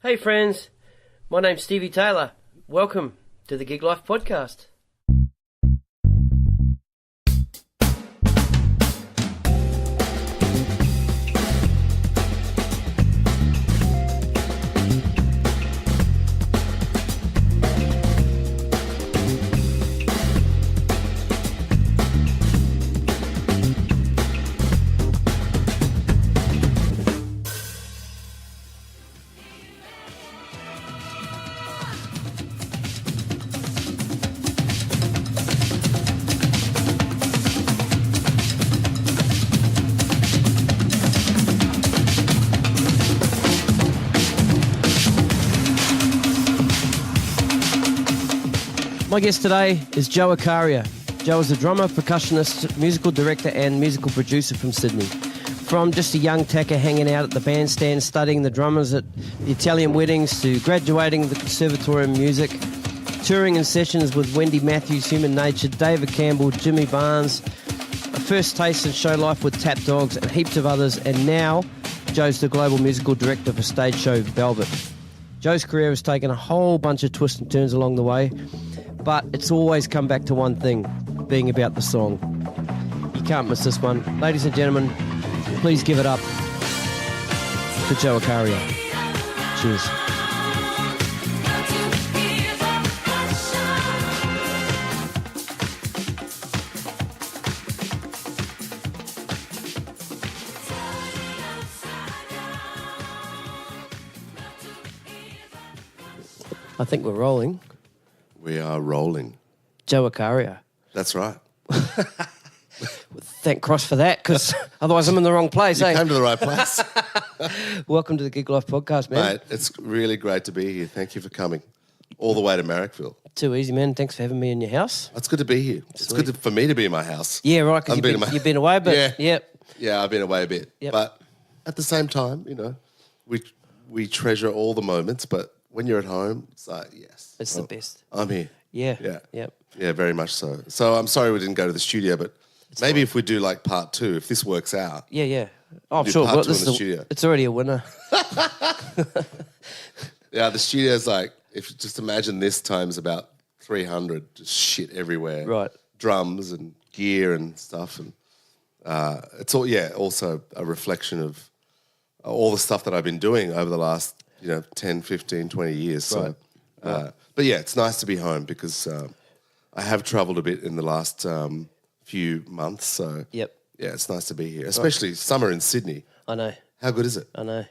Hey friends, my name's Stevie Taylor. Welcome to the Gig Life Podcast. My guest today is Joe Accaria. Joe is a drummer, percussionist, musical director and musical producer from Sydney. From just a young tacker hanging out at the bandstand studying the drummers at the Italian weddings to graduating the Conservatorium music, touring in sessions with Wendy, Mathews, Human Nature, David Campbell, Jimmy Barnes, a first taste in show life with Tap Dogs and heaps of others, and now Joe's the global musical director for stage show Velvet. Joe's career has taken a whole bunch of twists and turns along the way, but it's always come back to one thing, being about the song. You can't miss this one. Ladies and gentlemen, please give it up to Joe Accaria. Cheers. I think we're rolling. We are rolling. Joe Accaria. That's right. Thank Cross for that, because otherwise I'm in the wrong place. You came to the right place. Welcome to the Gig Life Podcast, man. Mate, it's really great to be here. Thank you for coming all the way to Marrickville. Too easy, man. Thanks for having me in your house. It's good to be here. It's good for me to be in my house. Yeah, right, because you've been away, but Yeah, I've been away a bit. Yep. But at the same time, you know, we treasure all the moments, but when you're at home, it's like, yes. It's the best. I'm here. Yeah. Yeah. Yep. Yeah, very much so. So I'm sorry we didn't go to the studio, but maybe if we do like part 2, if this works out. Yeah. Oh, do sure. part Well, 2 in the studio. It's already a winner. Yeah, the studio's like, if you just imagine this times about 300, just shit everywhere. Right. Drums and gear and stuff. And it's all, also a reflection of all the stuff that I've been doing over the last, 10, 15, 20 years. Right. So, but yeah, it's nice to be home because I have travelled a bit in the last few months. So Yep. yeah, it's nice to be here, especially summer in Sydney. I know. How good is it? I know.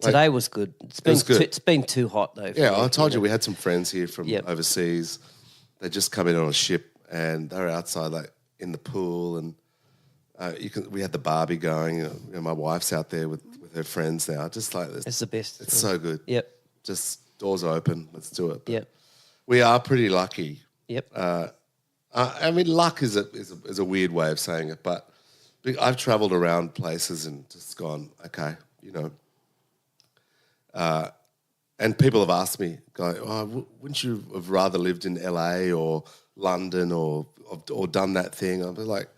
Today was good. It's been too hot though. Yeah, I told you we had some friends here from Yep. overseas. They just come in on a ship and they're outside like in the pool and we had the Barbie going. My wife's out there with her friends now. Just like this. It's the best. It's so good. Yep. Just doors open. Let's do it. But Yep. we are pretty lucky. Yep. I mean, luck is a weird way of saying it, but I've travelled around places and just gone, okay, and people have asked me, wouldn't you have rather lived in LA or London or done that thing? I'll be like,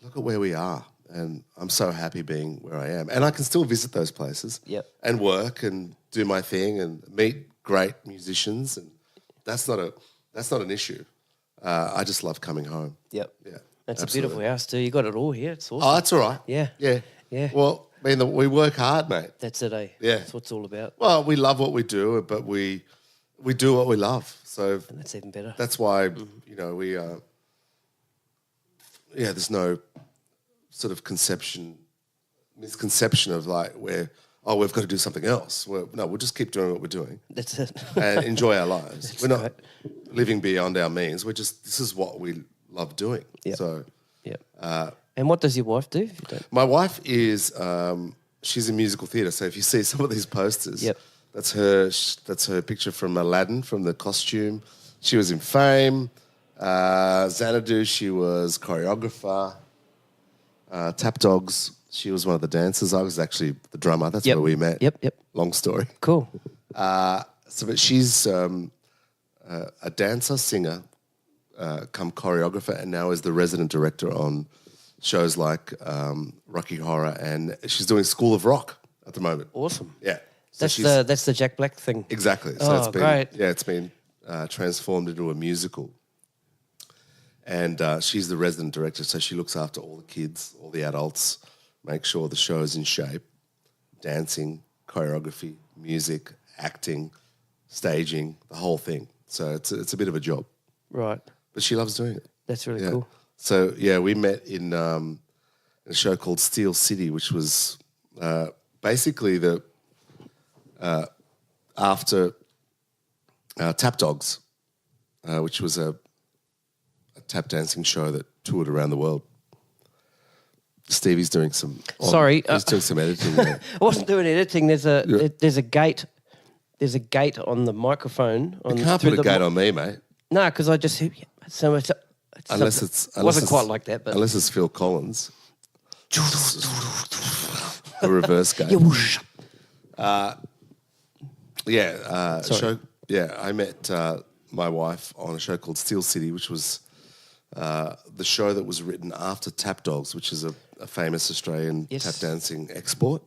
look at where we are, and I'm so happy being where I am, and I can still visit those places, Yep. and work and do my thing and meet great musicians, and that's not an issue. I just love coming home. Yep. Yeah, It's absolutely. a beautiful house too. You got it all here. It's awesome. Oh, that's all right. Yeah. Yeah. Yeah. Well, I mean, we work hard, mate. That's it, eh? Yeah. That's what it's all about. Well, we love what we do, but we do what we love. So And that's even better. that's why, we there's no sort of misconception of like we've got to do something else. We'll just keep doing what we're doing That's it. and enjoy our lives. We're not great. living beyond our means. This is what we love doing. Yep. So Yep. And what does your wife do? If you don't? my wife is, she's in musical theatre. So if you see some of these posters, Yep. that's her picture from Aladdin, from the costume. She was in Fame. Xanadu, she was choreographer. Tap Dogs, she was one of the dancers. I was actually the drummer. That's Yep. where we met. Yep. Long story. Cool. But she's a dancer, singer, come choreographer, and now is the resident director on shows like Rocky Horror, and she's doing School of Rock at the moment. Awesome. Yeah. So That's the Jack Black thing. Exactly. So Oh, it's been, great. Yeah, it's been transformed into a musical. And she's the resident director, so she looks after all the kids, all the adults, make sure the show is in shape, dancing, choreography, music, acting, staging, the whole thing. So it's a bit of a job. Right. But she loves doing it. That's really cool. So, yeah, we met in a show called Steel City, which was basically after Tap Dogs, which was a tap dancing show that toured around the world. Stevie's doing some... he's doing some editing there. I wasn't doing editing. There's a gate. There's a gate on the microphone. You can't put a gate on me, mate. No, because I just... So it's wasn't quite like that, but... Unless it's Phil Collins. A reverse gate. I met my wife on a show called Steel City, which was the show that was written after Tap Dogs, which is a famous Australian tap dancing export.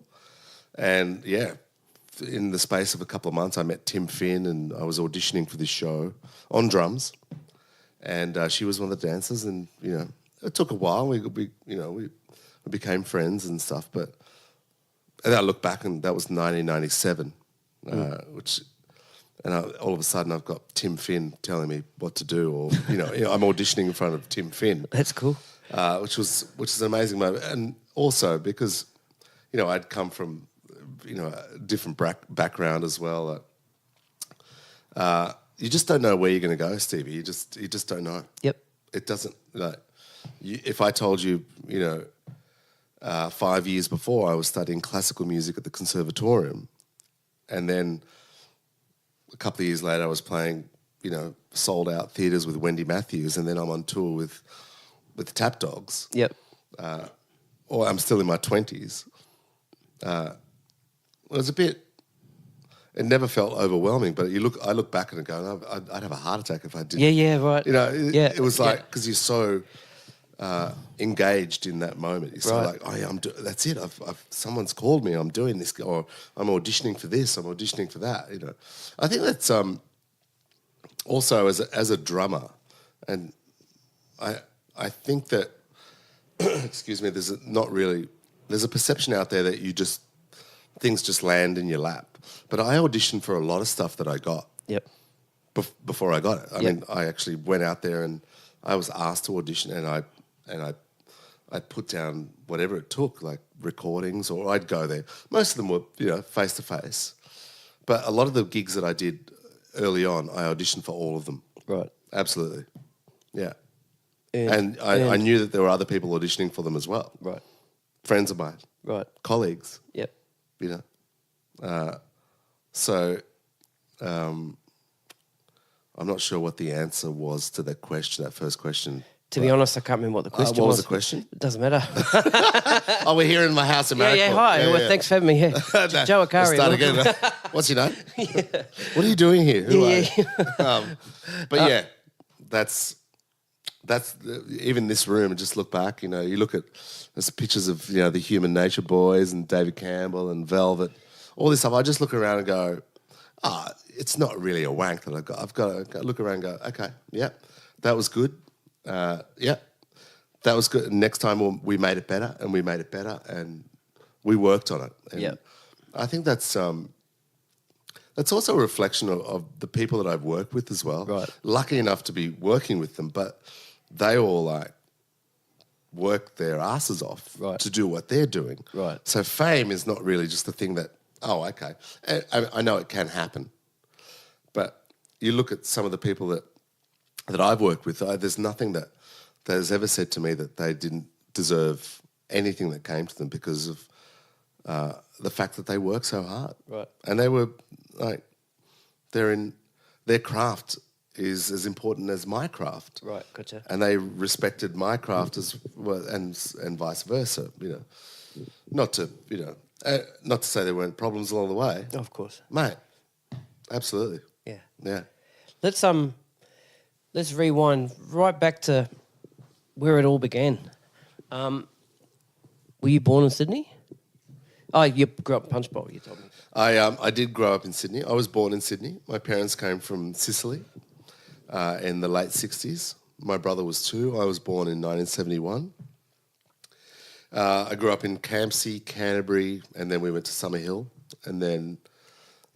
And, in the space of a couple of months, I met Tim Finn, and I was auditioning for this show on drums. And she was one of the dancers, and, it took a while. We became friends and stuff, but... And I look back, and that was 1997, all of a sudden I've got Tim Finn telling me what to do, or I'm auditioning in front of Tim Finn. That's cool. Which is an amazing moment, and also because I'd come from a different background as well. You just don't know where you're going to go, Stevie. You just don't know. Yep. It doesn't if I told you 5 years before I was studying classical music at the conservatorium, and then a couple of years later I was playing, sold out theatres with Wendy Mathews, and then I'm on tour with Tap Dogs. Yep. Or I'm still in my 20s. It was a bit... It never felt overwhelming, but I look back and go, I'd have a heart attack if I did. Yeah, right. It was like, because you're so engaged in that moment. You're so like, that's it. Someone's called me. I'm doing this, or I'm auditioning for this. I'm auditioning for that. I think that's also as a drummer, and I think that excuse me. There's a perception out there that things just land in your lap. But I auditioned for a lot of stuff that I got. Yep. Before I got it, I mean, I actually went out there and I was asked to audition, and I put down whatever it took, like recordings, or I'd go there. Most of them were, face to face. But a lot of the gigs that I did early on, I auditioned for all of them. Right. Absolutely. Yeah. And I knew that there were other people auditioning for them as well. Right. Friends of mine. Right. Colleagues. Yep. So I'm not sure what the answer was to that first question. To be honest, I can't remember what the question was. What was the question? It doesn't matter. We're here in my house in Marrickville. Hi. Thanks for having me here. Joe Accaria. Start again. What's your name? What are you doing here? Who are you? That's even this room, and just look back, you look at there's pictures of, the Human Nature Boys and David Campbell and Velvet, all this stuff. I just look around and go, it's not really a wank that I've got. I've got to look around and go, okay, yeah, that was good. That was good. And next time we made it better, and we made it better, and we worked on it. And I think that's also a reflection of the people that I've worked with as well. Right. Lucky enough to be working with them, but they all work their asses off to do what they're doing. Right. So fame is not really just the thing that, okay. I know it can happen, but you look at some of the people that I've worked with, there's nothing that has ever said to me that they didn't deserve anything that came to them because of the fact that they work so hard. Right. And they were their craft is as important as my craft. Right, gotcha. And they respected my craft as well, and vice versa. Not to say there weren't problems along the way. Of course, mate. Absolutely. Yeah. Let's rewind right back to where it all began. Were you born in Sydney? Oh, you grew up in Punch Bowl, you told me. I did grow up in Sydney. I was born in Sydney. My parents came from Sicily in the late 60s. My brother was 2. I was born in 1971. I grew up in Campsie, Canterbury, and then we went to Summerhill. And then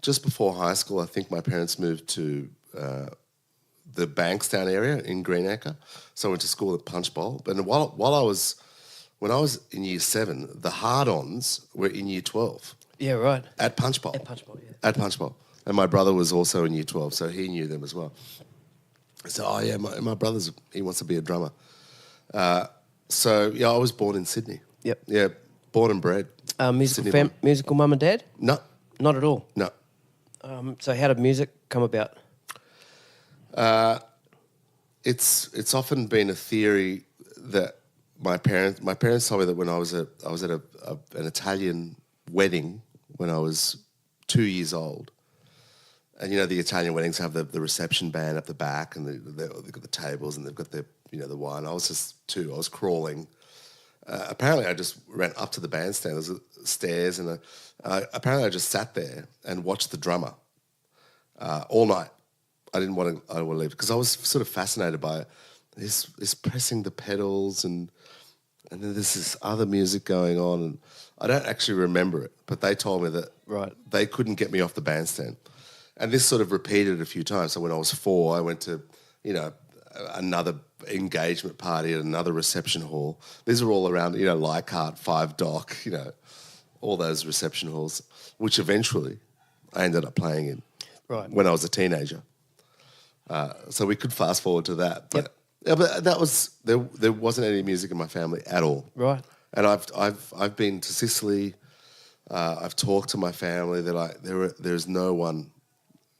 just before high school, I think my parents moved to the Bankstown area in Greenacre. So I went to school at Punch Bowl. But when I was in year 7, the hard-ons were in year 12. Yeah, right. At Punch Bowl. At Punch Bowl, yeah. At Punch Bowl. And my brother was also in year 12, so he knew them as well. So, my brother's, he wants to be a drummer. So, I was born in Sydney. Yep. Yeah, born and bred. Musical mum and dad? No. Not at all? No. So how did music come about? It's often been a theory that my parents told me that when I was at an Italian wedding when I was 2 years old, and the Italian weddings have the reception band up the back, and they've got the tables and they've got the wine. I was just 2. I was crawling. Apparently, I just ran up to the bandstand. There was stairs, and apparently I just sat there and watched the drummer all night. I didn't want to leave because I was sort of fascinated by it. He's pressing the pedals, and then there's this other music going on, and I don't actually remember it, but they told me that they couldn't get me off the bandstand. And this sort of repeated a few times. So when I was 4, I went to, another engagement party at another reception hall. These are all around, Leichhardt, 5 Dock, all those reception halls, which eventually I ended up playing in when I was a teenager. So we could fast forward to that. But, but that was, there wasn't any music in my family at all. Right. And I've been to Sicily. I've talked to my family. They're like, there's no one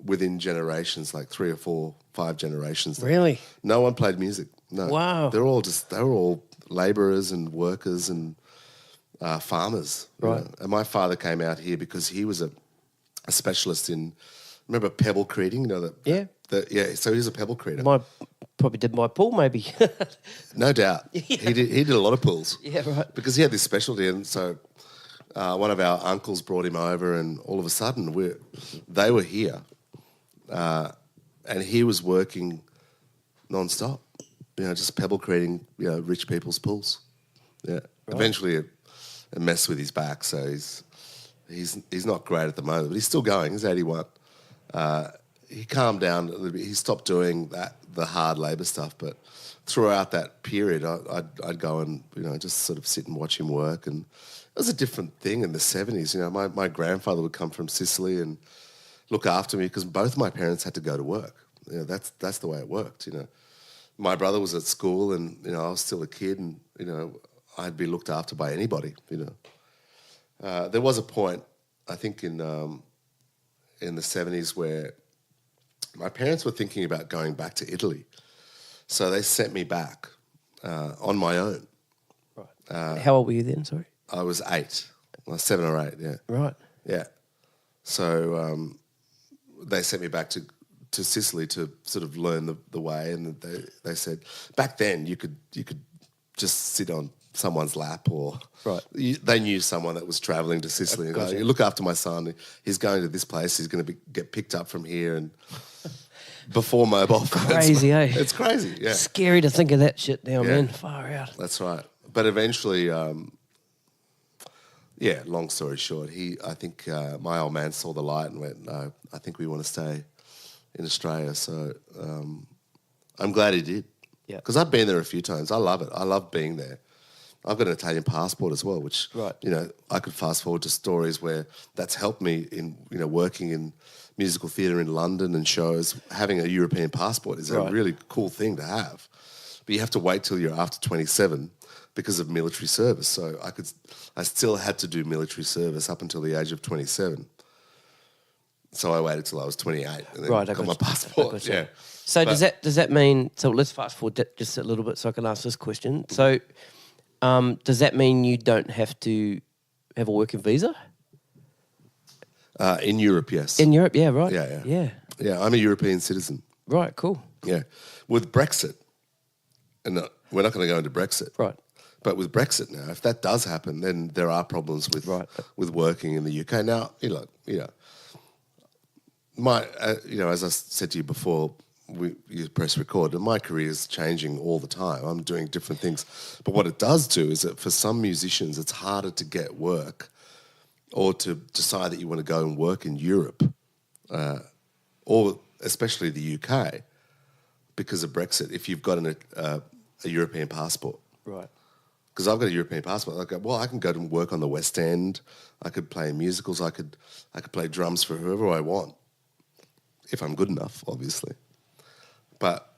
within generations, like 3 or 4, 5 generations. Really? No one played music. No. Wow. They were all labourers and workers and farmers. Right. And my father came out here because he was a specialist in, remember pebble creating? Yeah. So he's a pebble creator. Probably did my pool, maybe. No doubt. Yeah. He did a lot of pools. Yeah, right. Because he had this specialty, and so one of our uncles brought him over, and all of a sudden they were here, and he was working non-stop, just pebble creating, rich people's pools. Yeah. Right. Eventually it messed with his back, so he's not great at the moment, but he's still going. He's 81. He calmed down a little bit. He stopped doing the hard labour stuff, but throughout that period, I'd go and just sort of sit and watch him work, and it was a different thing in the 70s. My grandfather would come from Sicily and look after me because both my parents had to go to work. That's the way it worked. My brother was at school, and I was still a kid, and I'd be looked after by anybody. There was a point, I think in the 70s, where my parents were thinking about going back to Italy. So they sent me back on my own. Right. How old were you then, sorry? I was 8. I was 7 or 8, yeah. Right. Yeah. So they sent me back to Sicily to sort of learn the way, and they said, back then you could just sit on someone's lap, or they knew someone that was travelling to Sicily and go, you look after my son, he's going to this place, he's going to get picked up from here, and before mobile phones. Crazy, eh? It's crazy, yeah. Scary to think of that shit now, man. Far out. That's right. But eventually, long story short, I think my old man saw the light and went, no, I think we want to stay in Australia. So I'm glad he did. Yeah. Because I've been there a few times. I love it. I love being there. I've got an Italian passport as well, which, I could fast forward to stories where that's helped me in, working in musical theatre in London and shows. Having a European passport is a really cool thing to have. But you have to wait till you're after 27 because of military service. So I still had to do military service up until the age of 27. So I waited till I was 28 and then got my passport. Yeah. So does that mean, so let's fast forward just a little bit so I can ask this question. So does that mean you don't have to have a working visa? In Europe, yes. In Europe, yeah, right. Yeah. Yeah, I'm a European citizen. Right, cool. Yeah. With Brexit, and we're not going to go into Brexit. Right. But with Brexit now, if that does happen, then there are problems with working in the UK. Now, as I said to you before, you press record, and my career is changing all the time. I'm doing different things. But what it does do is that for some musicians, it's harder to get work or to decide that you want to go and work in Europe, or especially the UK, because of Brexit, if you've got a European passport. Right. Because I've got a European passport. I go, well, I can go to work on the West End. I could play in musicals. I could play drums for whoever I want, if I'm good enough, obviously. But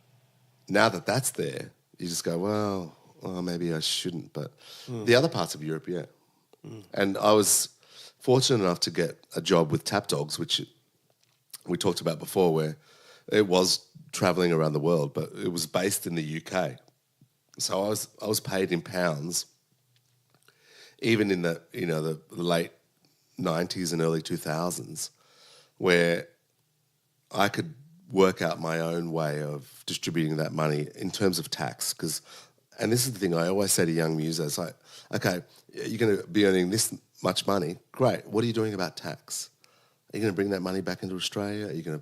now that that's there, you just go, well, maybe I shouldn't. But the other parts of Europe, yeah. And I was fortunate enough to get a job with Tap Dogs, which we talked about before, where it was travelling around the world, but it was based in the UK. So I was paid in pounds, even in the late 90s and early 2000s, where I could work out my own way of distributing that money in terms of tax. And this is the thing I always say to young musos, like, okay, you're going to be earning this much money, great. What are you doing about tax? Are you going to bring that money back into Australia? Is it going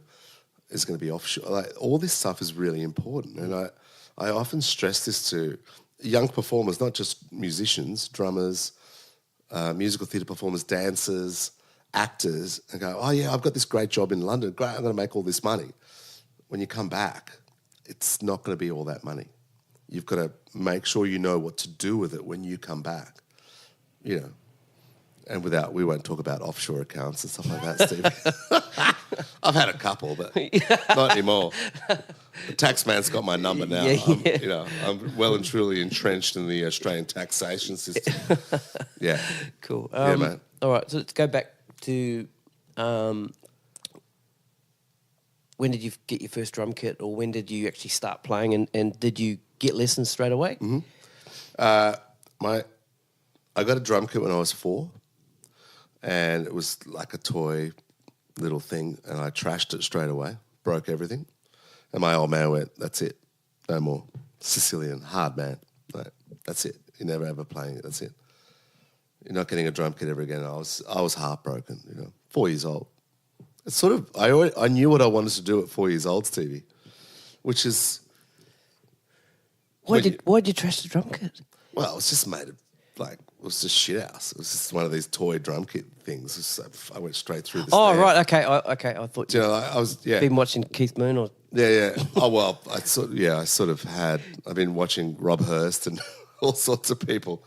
to be offshore? Like, all this stuff is really important, and I often stress this to young performers, not just musicians, drummers, musical theatre performers, dancers, actors, and go, oh yeah, I've got this great job in London, great, I'm going to make all this money. When you come back, it's not going to be all that money. You've got to make sure you know what to do with it when you come back, And we won't talk about offshore accounts and stuff like that, Steve. I've had a couple, but not anymore. The tax man's got my number now. Yeah. I'm well and truly entrenched in the Australian taxation system. Yeah. Cool. Yeah, mate. All right, so let's go back to when did you get your first drum kit, or when did you actually start playing, and did you get lessons straight away? Mm-hmm. I got a drum kit when I was 4. And it was like a toy little thing, and I trashed it straight away, broke everything. And my old man went, that's it, no more. Sicilian, hard man. Like, that's it. You're never ever playing it, that's it. You're not getting a drum kit ever again. I was heartbroken, 4 years old. It's sort of, I knew what I wanted to do at 4 years old, Stevie, which is... Why'd you trash the drum kit? Well, it was just made of, it was just shit house. It was just one of these toy drum kit things. I went straight through the snare. Right, okay. I thought I been watching Keith Moon or... Yeah. Oh, well, I've been watching Rob Hurst and all sorts of people.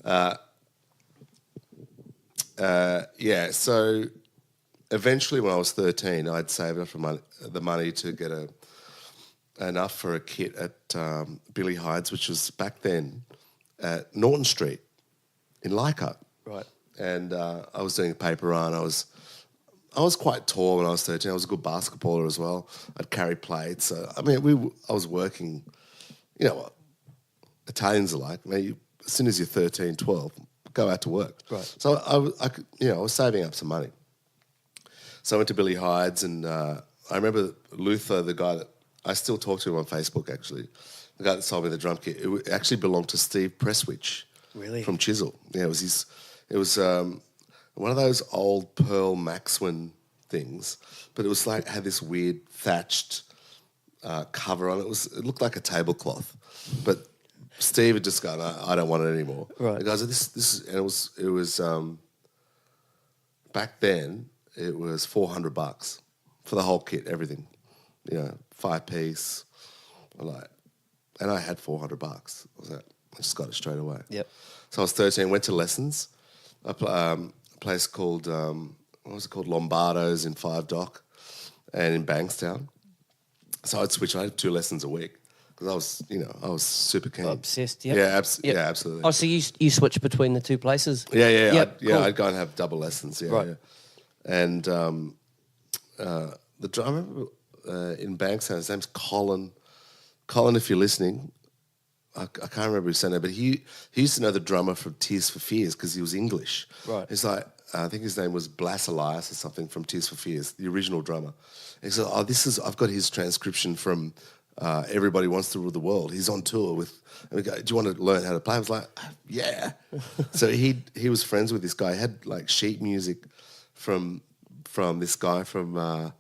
So eventually when I was 13, I'd saved up the money to get enough for a kit at Billy Hyde's, which was back then at Norton Street in Leichhardt. Right. And I was doing a paper run. I was quite tall when I was 13. I was a good basketballer as well. I'd carry plates. I was working, you know what Italians are like. As soon as you're 13, 12, go out to work. Right. So I was saving up some money. So I went to Billy Hyde's, and I remember Luther, the guy that I still talk to him on Facebook, actually. The guy that sold me the drum kit, it actually belonged to Steve Presswich. Really? From Chisel. Yeah, it was one of those old Pearl Maxwin things, but it was had this weird thatched cover on it. It looked like a tablecloth, but Steve had just gone, I don't want it anymore. Right. The guy said, this is, and it was back then it was $400 for the whole kit, everything, 5-piece, and I had $400. I just got it straight away. Yep. So I was 13, went to lessons. A place called, Lombardo's in 5 Dock and in Bankstown. So I'd switch. I had 2 lessons a week because I was super keen. Obsessed, yep. Yeah, absolutely. Oh, so you switch between the 2 places? Yeah. Yep, cool. I'd go and have double lessons. Yeah, right. Yeah. And the drummer in Bankstown, his name's Colin. Colin, if you're listening, I can't remember his surname, but he used to know the drummer from Tears for Fears because he was English. Right. He's like, I think his name was Blas Elias or something from Tears for Fears, the original drummer. And he said, I've got his transcription from Everybody Wants to Rule the World. He's on tour with, and we go, do you want to learn how to play? I was like, yeah. So he was friends with this guy. He had like sheet music from this guy from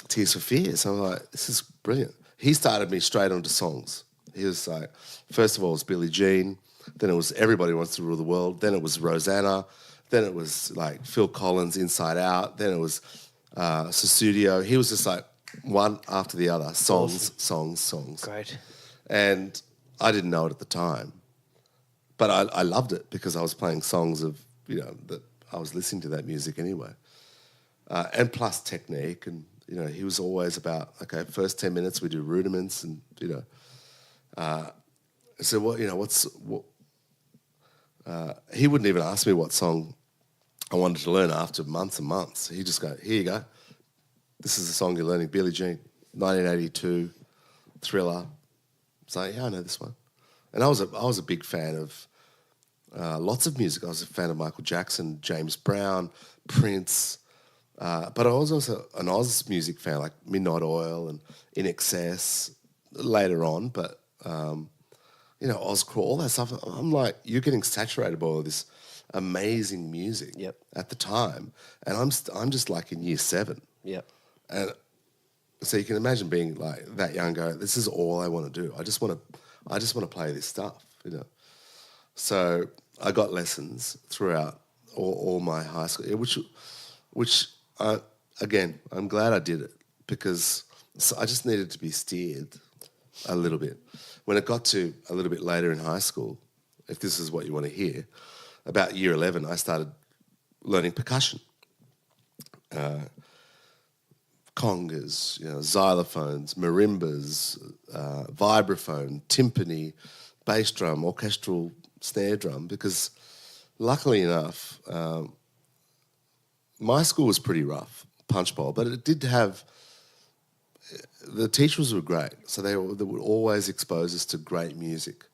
Tears for Fears. I'm like, this is brilliant. He started me straight onto songs. He was like, first of all, it was Billie Jean. Then it was Everybody Wants to Rule the World. Then it was Rosanna. Then it was like Phil Collins, Inside Out. Then it was Sussudio. He was just like one after the other, songs. Great. And I didn't know it at the time, but I loved it because I was playing songs of, that I was listening to that music anyway. And plus technique, and, he was always about, okay, first 10 minutes we do rudiments, and, so he wouldn't even ask me what song I wanted to learn after months and months. He'd just go, here you go. This is the song you're learning, Billie Jean, 1982, Thriller. So yeah, I know this one. And I was a big fan of lots of music. I was a fan of Michael Jackson, James Brown, Prince. But I was also an Oz music fan, like Midnight Oil and In Excess later on. But, Ozcrawl, all that stuff. I'm like, you're getting saturated by all this amazing music at the time. And I'm just like in year 7. Yep. And so you can imagine being like that young, going, this is all I want to do. I just want to play this stuff, So I got lessons throughout all my high school, which again, I'm glad I did it because I just needed to be steered a little bit. When it got to a little bit later in high school, if this is what you want to hear, about year 11, I started learning percussion. Congas, xylophones, marimbas, vibraphone, timpani, bass drum, orchestral snare drum, because luckily enough, my school was pretty rough, punch bowl, but it did have, the teachers were great, so they would always expose us to great music.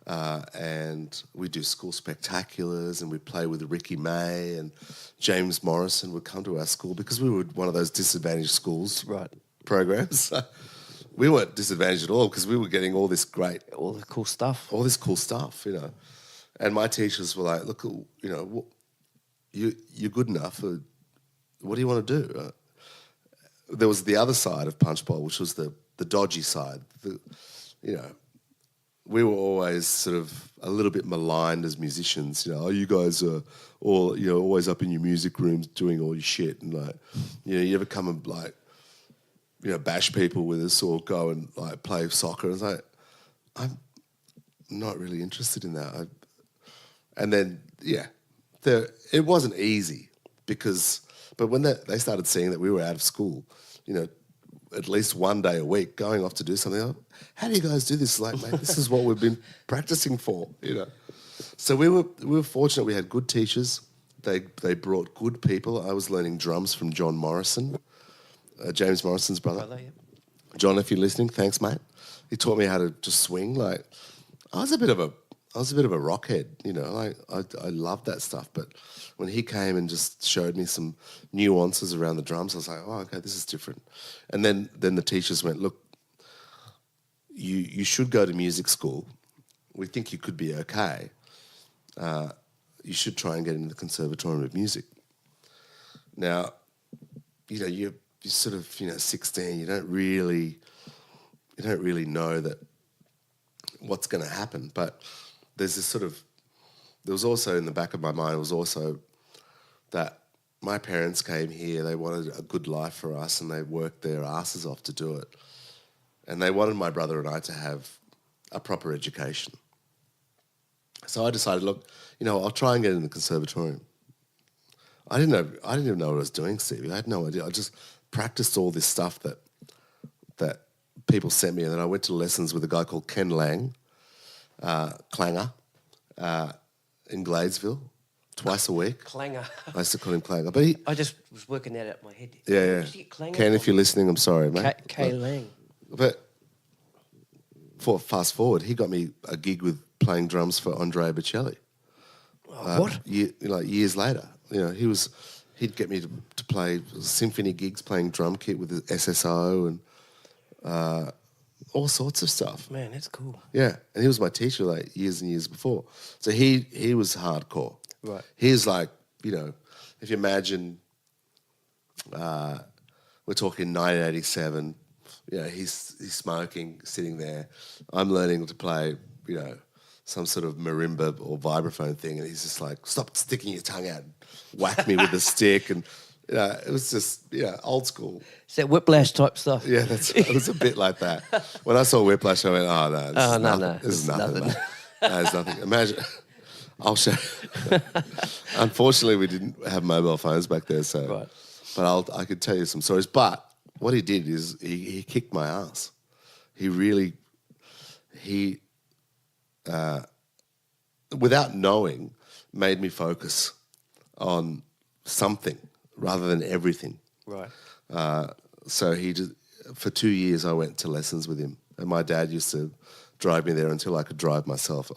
And we'd do school spectaculars, and we'd play with Ricky May, and James Morrison would come to our school because we were one of those disadvantaged schools programs. We weren't disadvantaged at all because we were getting all this cool stuff. And my teachers were like, look, you're good enough. What do you want to do? There was the other side of punch bowl, which was the dodgy side. We were always sort of a little bit maligned as musicians. You guys are all, always up in your music rooms doing all your shit. And, like, you ever come and, like, bash people with us or go and, like, play soccer. And it's like, I'm not really interested in that. And then, it wasn't easy but when they started seeing that we were out of school, at least one day a week going off to do something. Like, how do you guys do this? Like, mate, this is what we've been practicing for, So we were fortunate. We had good teachers. They brought good people. I was learning drums from John Morrison, James Morrison's brother. John, if you're listening, thanks, mate. He taught me how to just swing. Like, I was a bit of a rockhead, Like, I loved that stuff. But when he came and just showed me some nuances around the drums, I was like, oh, okay, this is different. And then the teachers went, look, you should go to music school. We think you could be okay. You should try and get into the Conservatorium of Music. Now, you're sort of 16. You don't really know that what's going to happen. But there's this sort of, there was also in the back of my mind was also that my parents came here. They wanted a good life for us, and they worked their asses off to do it. And they wanted my brother and I to have a proper education. So I decided, look, I'll try and get in the conservatorium. I didn't even know what I was doing, Stevie. I had no idea. I just practiced all this stuff that people sent me, and then I went to lessons with a guy called Ken Lang, clanger, in Gladesville, twice a week. Clanger. I used to call him Clanger. But I just was working that out in my head. Yeah. Ken, if you're listening, I'm sorry, mate. K Lang. But fast forward, he got me a gig with playing drums for Andrea Bocelli. What? Years later. He'd get me to play symphony gigs, playing drum kit with the SSO, and all sorts of stuff. Man, that's cool. Yeah, and he was my teacher like years and years before. So he was hardcore. Right. He's like, you know, if you imagine, we're talking 1987. You know, he's smoking, sitting there. I'm learning to play, you know, some sort of marimba or vibraphone thing, and he's just like, "Stop sticking your tongue out!" And whack me with a stick, and you know, it was just old school. It's that Whiplash type stuff. Yeah, it was a bit like that. When I saw Whiplash, I went, "Oh no, this is nothing, mate. No, it's nothing." Imagine, I'll show. Unfortunately, we didn't have mobile phones back there, so. Right. But I could tell you some stories. But what he did is he kicked my ass. He really, without knowing, made me focus on something rather than everything. Right. So he just, for 2 years I went to lessons with him, and my dad used to drive me there until I could drive myself.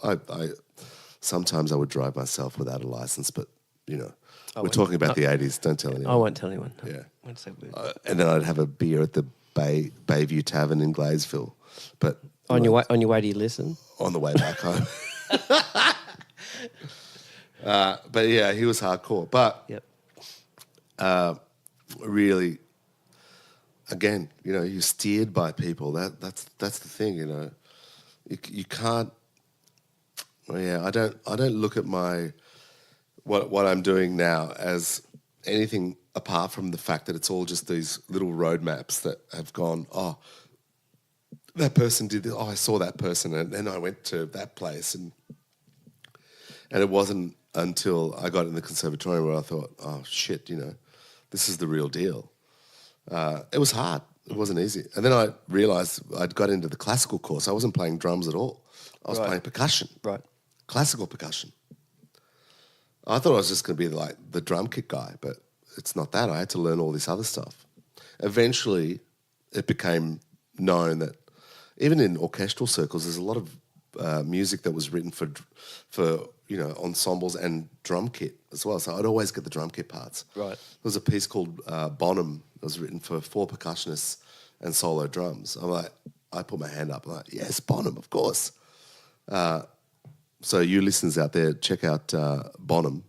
Sometimes I would drive myself without a license, but you know, we're talking about the 80s. Don't tell anyone. I won't tell anyone. No. Yeah. Won't say a word. And then I'd have a beer at the Bayview Tavern in Gladesville. But on your way to your lesson? On the way back home. But yeah, he was hardcore. But yep. Really, again, you know, you're steered by people. That's the thing, you know. You can't. Yeah, I don't look at what I'm doing now as anything apart from the fact that it's all just these little roadmaps that have gone, oh, that person did this, oh, I saw that person, and then I went to that place. And it wasn't until I got in the conservatorium where I thought, oh, shit, you know, this is the real deal. It was hard. It wasn't easy. And then I realised I'd got into the classical course. I wasn't playing drums at all. I was playing percussion. Right. Classical percussion. I thought I was just going to be like the drum kit guy, but it's not that. I had to learn all this other stuff. Eventually, it became known that even in orchestral circles, there's a lot of music that was written for you know, ensembles and drum kit as well. So I'd always get the drum kit parts. Right. There was a piece called Bonham that was written for 4 percussionists and solo drums. I put my hand up. I'm like, yes, Bonham, of course. So you listeners out there, check out Bonham.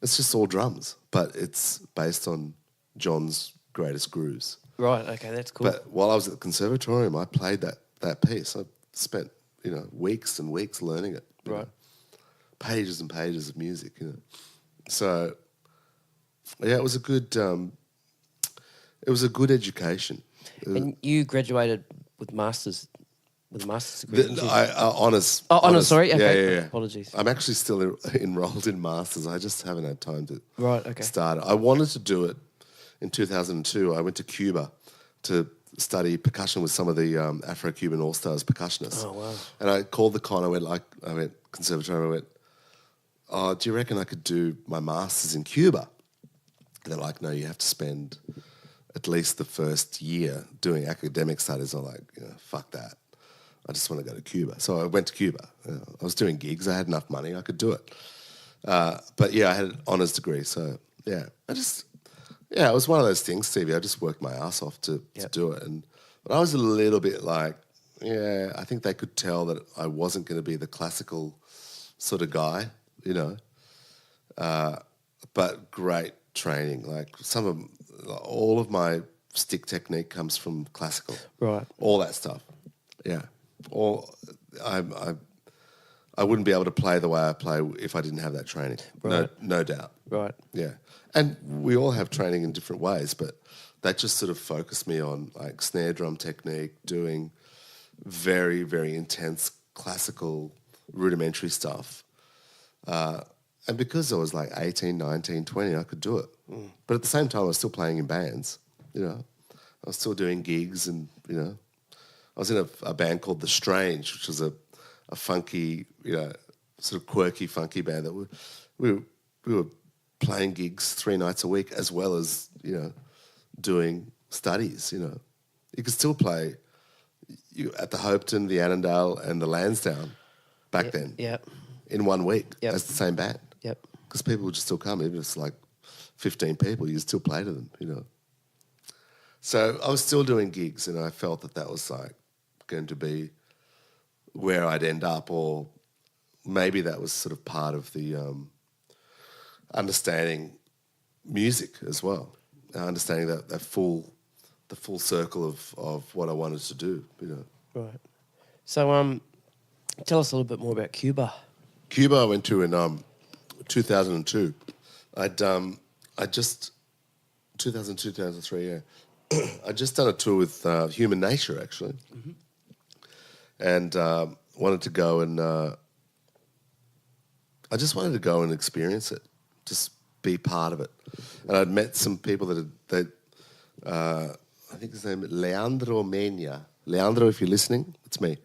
It's just all drums, but it's based on John's greatest grooves. Right, okay, that's cool. But while I was at the conservatorium, I played that piece. I spent, you know, weeks and weeks learning it. Right. Know, pages and pages of music, you know. So, yeah, it was a good education. And you graduated with masters degree? Honours. Honours, sorry. Okay. Yeah. Apologies. I'm actually still enrolled in masters. I just haven't had time to start it. I wanted to do it in 2002. I went to Cuba to study percussion with some of the Afro-Cuban all-stars percussionists. Oh, wow. And I called the con. I went conservatory. I went, oh, do you reckon I could do my masters in Cuba? And they're like, no, you have to spend at least the first year doing academic studies. I'm like, you know, fuck that. I just want to go to Cuba. So I went to Cuba. I was doing gigs. I had enough money. I could do it. But, yeah, I had an honours degree. So, yeah, it was one of those things, Stevie. I just worked my ass off to do it. But I was a little bit like, yeah, I think they could tell that I wasn't going to be the classical sort of guy, you know. But great training. Like all of my stick technique comes from classical. Right. All that stuff. Yeah. I wouldn't be able to play the way I play if I didn't have that training. Right. No doubt. Right. Yeah. And we all have training in different ways, but that just sort of focused me on like snare drum technique, doing very, very intense classical rudimentary stuff. And because I was like 18, 19, 20, I could do it. Mm. But at the same time, I was still playing in bands, you know. I was still doing gigs and, you know, I was in a band called The Strange, which was a funky, you know, sort of quirky, funky band that we were playing gigs 3 nights a week as well as, you know, doing studies, you know. You could still play at the Hopeton, the Annandale and the Lansdowne back then in 1 week as the same band. Yep. Because people would just still come. Even if it's like 15 people, you still play to them, you know. So I was still doing gigs, and I felt that was like going to be where I'd end up, or maybe that was sort of part of the understanding music as well, understanding the full circle of what I wanted to do. Right. So, tell us a little bit more about Cuba. Cuba I went to in 2002. I just 2002, 2003. Yeah, I'd just done a tour with Human Nature actually, and wanted to go and I just wanted to go and experience it, just be part of it. And I'd met some people that I think his name is Leandro Mena. Leandro, if you're listening, it's me.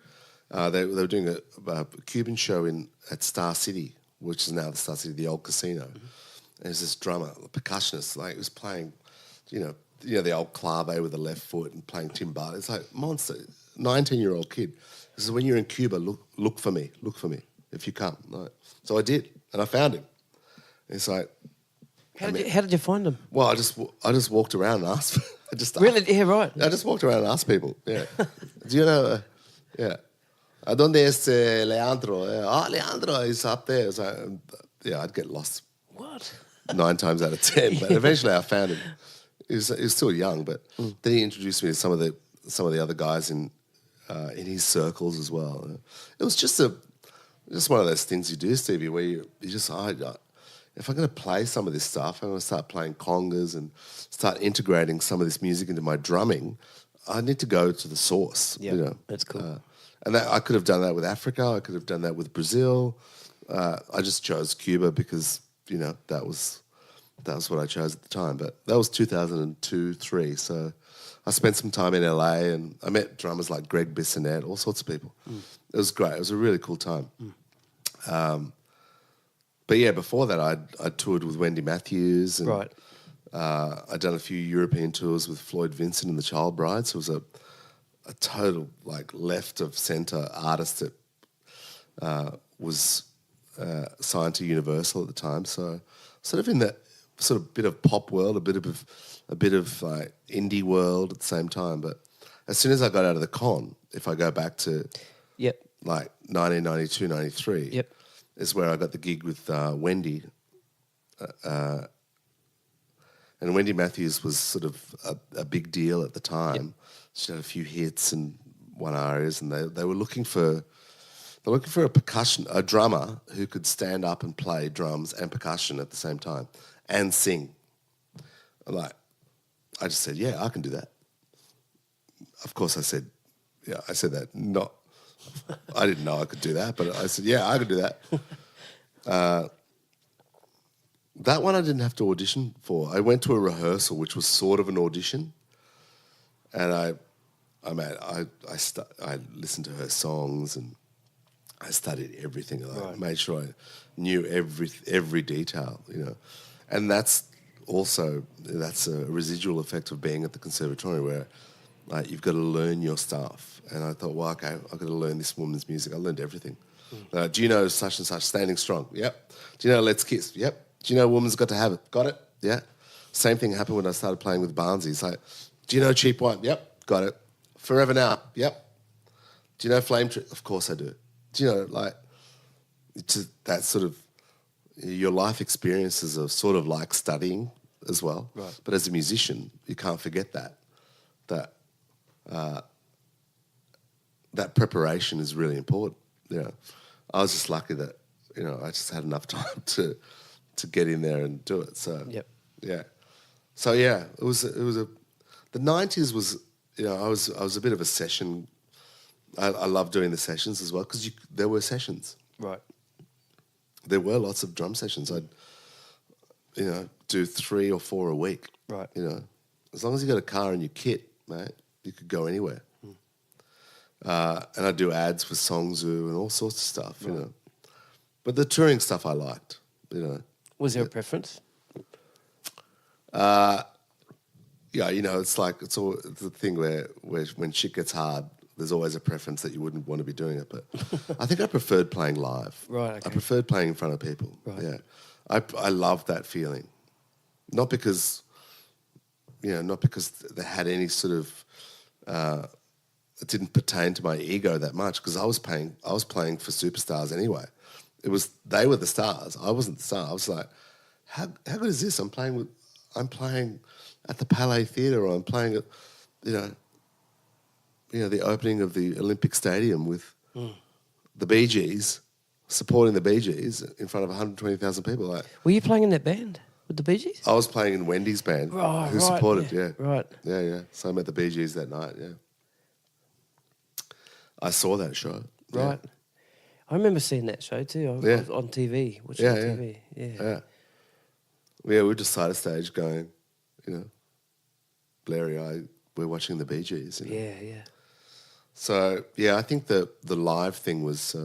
They were doing a Cuban show at Star City, which is now the Star City, the old casino. And there's this drummer, a percussionist, like he was playing, the old clave with the left foot and playing timbales. It's like monster, 19-year-old kid. He says, when you're in Cuba, look for me if you come. Like, so I did, and I found him. And it's like, how did you find him? Well, I just walked around and asked. Really? Yeah, right. I just walked around and asked people. Yeah. Do you know? Yeah. ¿Dónde es Leandro? Leandro is up there. It's like, I'd get lost. What? 9 times out of 10, but eventually I found him. He was still young, but then he introduced me to some of the other guys in his circles as well. It was just one of those things you do, Stevie, where you just if I'm going to play some of this stuff, I'm going to start playing congas and start integrating some of this music into my drumming. I need to go to the source. Yeah, that's cool. And I could have done that with Africa. I could have done that with Brazil. I just chose Cuba because that was what I chose at the time. But that was 2002, 2003. So I spent some time in LA, and I met drummers like Greg Bissonette, all sorts of people. It was great. It was a really cool time. But yeah, before that, I toured with Wendy Mathews, and right. I'd done a few European tours with Floyd Vincent and the Child Brides. So it was a total like left of centre artist that was signed to Universal at the time. So sort of in that sort of bit of pop world, a bit of like indie world at the same time. But as soon as I got out of the con, if I go back to like 1992, 93, is where I got the gig with Wendy. And Wendy Mathews was sort of a big deal at the time. She had a few hits and won arias, and they were looking for a drummer who could stand up and play drums and percussion at the same time and sing. I just said, yeah, I can do that. Of course, I said that not. I didn't know I could do that, but I said, yeah, I could do that. That one I didn't have to audition for. I went to a rehearsal, which was sort of an audition, and I listened to her songs and I studied everything. I made sure I knew every detail, and that's a residual effect of being at the conservatory where you've got to learn your stuff. And I thought, well, okay, I've got to learn this woman's music. I learned everything. Do you know such and such, Standing Strong? Yep. Do you know Let's Kiss? Yep. Do you know Woman's Got to Have It? Got it? Yeah. Same thing happened when I started playing with Barnsey. It's like, do you know Cheap Wine? Yep. Got it. Forever Now? Yep. Do you know Flame Tree? Of course I do. Do you know, that sort of, your life experiences are sort of like studying as well. Right. But as a musician, you can't forget that preparation is really important. I was just lucky that I just had enough time to get in there and do it. So yeah, so yeah, it was the 90s was I was a bit of a session. I love doing the sessions as well because there were sessions. Right. There were lots of drum sessions. I'd do 3 or 4 a week. Right. As long as you got a car and your kit, mate, you could go anywhere. And I'd do ads for Songzoo and all sorts of stuff, But the touring stuff I liked, Was there a preference? Yeah, it's the thing where when shit gets hard, there's always a preference that you wouldn't want to be doing it. But I think I preferred playing live. Right, okay. I preferred playing in front of people. Right. Yeah. I loved that feeling. Not because not because they had any sort of. It didn't pertain to my ego that much because I was playing for superstars anyway. They were the stars. I wasn't the star. I was like, how good is this? I'm playing at the Palais Theatre, or I'm playing at, the opening of the Olympic Stadium with the Bee Gees, supporting the Bee Gees in front of 120,000 people. Like, were you playing in that band with the Bee Gees? I was playing in Wendy's band, who supported. Yeah, right. Yeah. So I met the Bee Gees that night. Yeah, I saw that show. Right. Yeah. I remember seeing that show too. I was on TV, watching TV. Yeah. Yeah, we were just side of stage going, blurry-eyed, we're watching the Bee Gees. Yeah. So, I think the live thing was...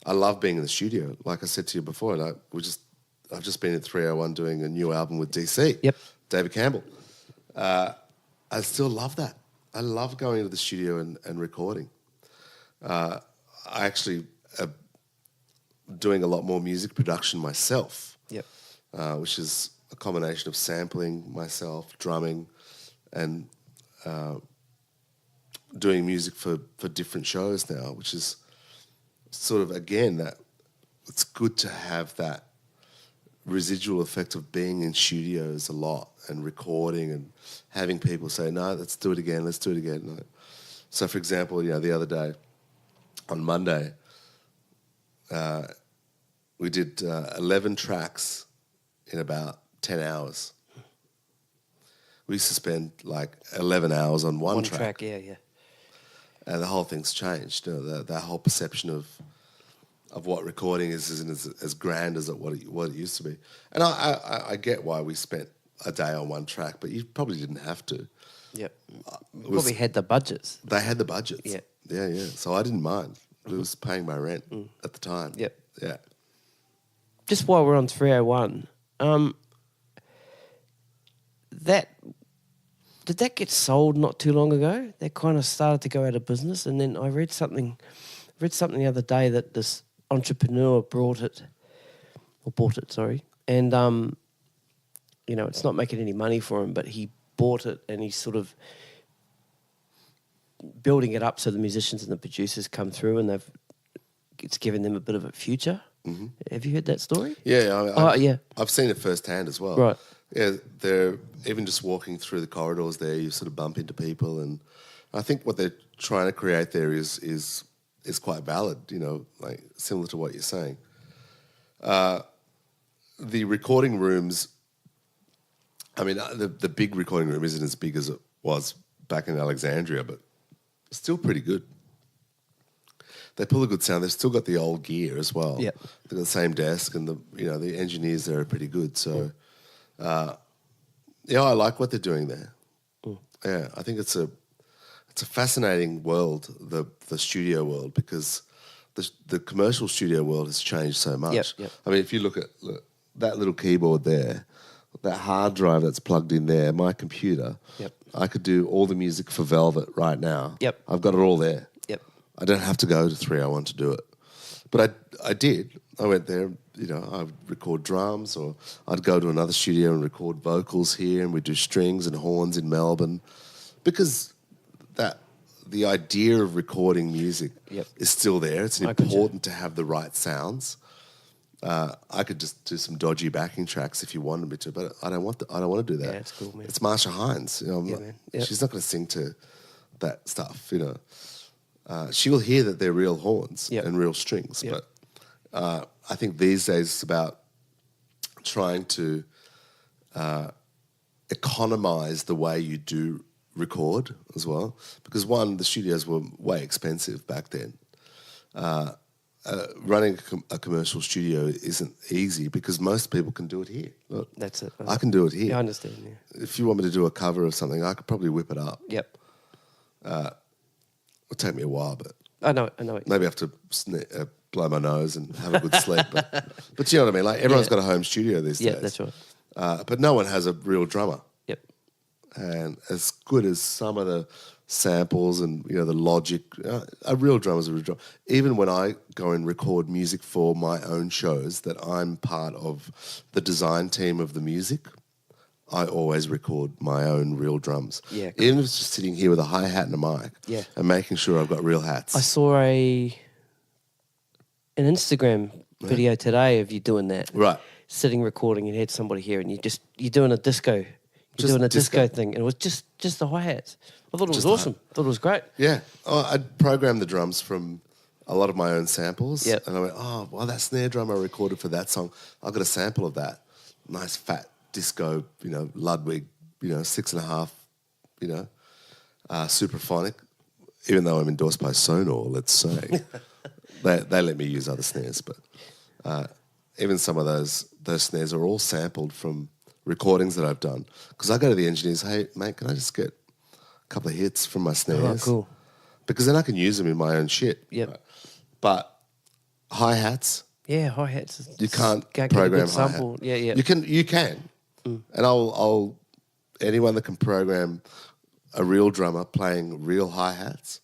I love being in the studio. Like I said to you before, I've just been at 301 doing a new album with DC. Yep. David Campbell. I still love that. I love going into the studio and recording. I actually am doing a lot more music production myself. Yep. Which is a combination of sampling myself, drumming, and doing music for different shows now, which is sort of, again, that it's good to have that residual effect of being in studios a lot and recording and having people say, no, let's do it again. So, for example, the other day, on Monday, we did 11 tracks in about 10 hours. We used to spend like 11 hours on one track. Yeah. And the whole thing's changed. That whole perception of what recording isn't as grand as what it used to be. And I get why we spent a day on one track, but you probably didn't have to. Yep. Probably had the budgets. They had the budgets. Yeah. Yeah. So I didn't mind. It was paying my rent at the time. Yep. Yeah. Just while we're on 301, did that get sold not too long ago? That kind of started to go out of business, and then I read something the other day that this entrepreneur bought it, and it's not making any money for him, but he bought it and he's sort of building it up so the musicians and the producers come through, and it's given them a bit of a future. Mm-hmm. Have you heard that story? Yeah. I've seen it firsthand as well. Right. Yeah, they're even just walking through the corridors there, you sort of bump into people, and I think what they're trying to create there is quite valid, like similar to what you're saying. The recording rooms, I mean, the big recording room isn't as big as it was back in Alexandria, but still pretty good. They pull a good sound. They've still got the old gear as well. Yep. They've got the same desk, and the engineers there are pretty good. So, I like what they're doing there. Yeah, I think it's a fascinating world, the studio world, because the commercial studio world has changed so much. Yep. I mean, if you look that little keyboard there, that hard drive that's plugged in there, my computer, I could do all the music for Velvet right now. Yep. I've got it all there. Yep. I don't have to go to 301 to do it. But I did. I went there, I would record drums, or I'd go to another studio and record vocals here, and we'd do strings and horns in Melbourne. Because the idea of recording music is still there. It's important to have the right sounds. I could just do some dodgy backing tracks if you wanted me to, but I don't want to do that. Yeah, it's cool, man. It's Marsha Hines. Man. Yep. She's not going to sing to that stuff, She'll hear that they're real horns and real strings, but I think these days it's about trying to economize the way you do record as well, because the studios were way expensive back then. Running a commercial studio isn't easy because most people can do it here. Look, that's it. I can do it here. Yeah, I understand. Yeah. If you want me to do a cover of something, I could probably whip it up. Yep. It'll take me a while, but I know. Maybe I have to blow my nose and have a good sleep. But you know what I mean? Like, everyone's got a home studio these days. Yeah, that's right. But no one has a real drummer. Yep. And as good as some of the samples and, the logic, a real drummer's a real drummer. Even when I go and record music for my own shows that I'm part of the design team of the music, I always record my own real drums. Yeah, cool. Even if it's just sitting here with a hi-hat and a mic. Yeah. And making sure I've got real hats. I saw an Instagram video today of you doing that. Right. Sitting recording and you had somebody here and you're doing a disco. You're Just doing a disco. disco thing and it was just the hi-hats. I thought it was Just awesome. I thought it was great. Yeah. I'd programmed the drums from a lot of my own samples. Yep. And I went, oh, well, that snare drum I recorded for that song, I've got a sample of that. Nice fat disco, Ludwig, 6.5, superphonic. Even though I'm endorsed by Sonor, let's say. they let me use other snares, but even some of those snares are all sampled from recordings that I've done. Because I go to the engineers, hey, mate, can I just get a couple of hits from my snares? Oh, cool. Because then I can use them in my own shit. Yep. But hi-hats, Yeah, hi-hats. you can't Get a program good sample. hi-hat. Yeah, yeah. You can. And I'll anyone that can program a real drummer playing real hi-hats,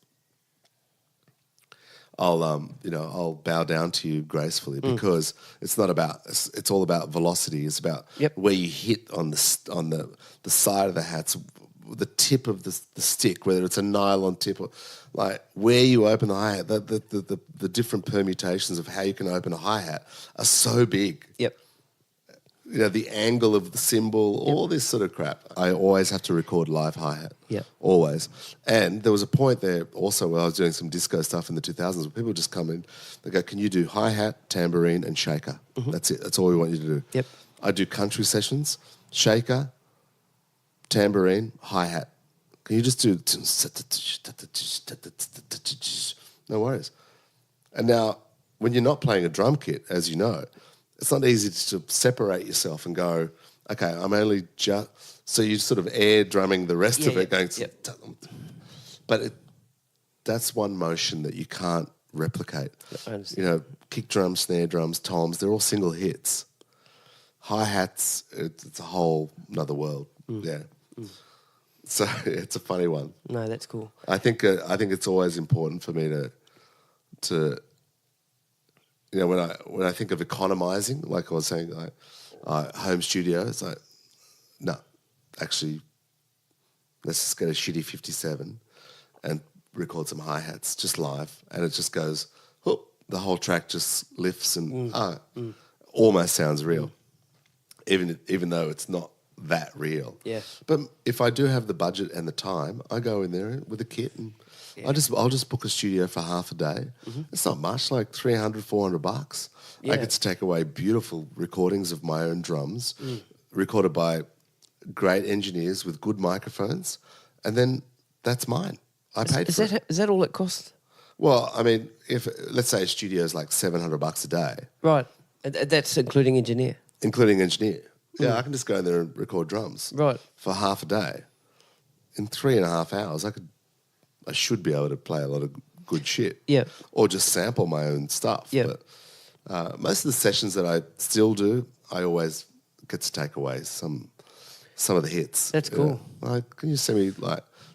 I'll bow down to you gracefully because it's not about. It's all about velocity. It's about where you hit on the side of the hats, the tip of the stick, whether it's a nylon tip or like where you open the hi-hat. The different permutations of how you can open a hi-hat are so big. Yep. The angle of the cymbal, all this sort of crap. I always have to record live hi-hat. Yep. Always. And there was a point there also where I was doing some disco stuff in the 2000s where people just come in, they go, can you do hi-hat, tambourine and shaker? That's it. That's all we want you to do. Yep. I do country sessions, shaker, tambourine, hi-hat. Can you just do... No worries. And now, when you're not playing a drum kit, as you know, it's not easy to separate yourself and go, okay, I'm only just... So you're sort of air drumming the rest of it going... But that's one motion that you can't replicate. I understand. Kick drums, snare drums, toms, they're all single hits. Hi-hats, it's a whole another world. Yeah. So it's a funny one. No, that's cool. I think it's always important for me to when I think of economizing, like I was saying, like home studio, it's like, no, actually, let's just get a shitty 57 and record some hi-hats just live, and it just goes, whoop, the whole track just lifts and almost sounds real, even though it's not that real. Yeah. But if I do have the budget and the time, I go in there with a kit and I'll just book a studio for half a day. It's not much, like $300, $400. Yeah. I get to take away beautiful recordings of my own drums, recorded by great engineers with good microphones, and then that's mine. I paid for it. Is that all it costs? Well, I mean, if let's say a studio is like $700 a day, Right. That's including engineer. including engineer. Yeah, I can just go in there and record drums. Right. For half a day. In 3.5 hours, I should be able to play a lot of good shit. Yeah. Or just sample my own stuff. Yeah. But most of the sessions that I still do, I always get to take away some of the hits. That's cool. Like, can you send me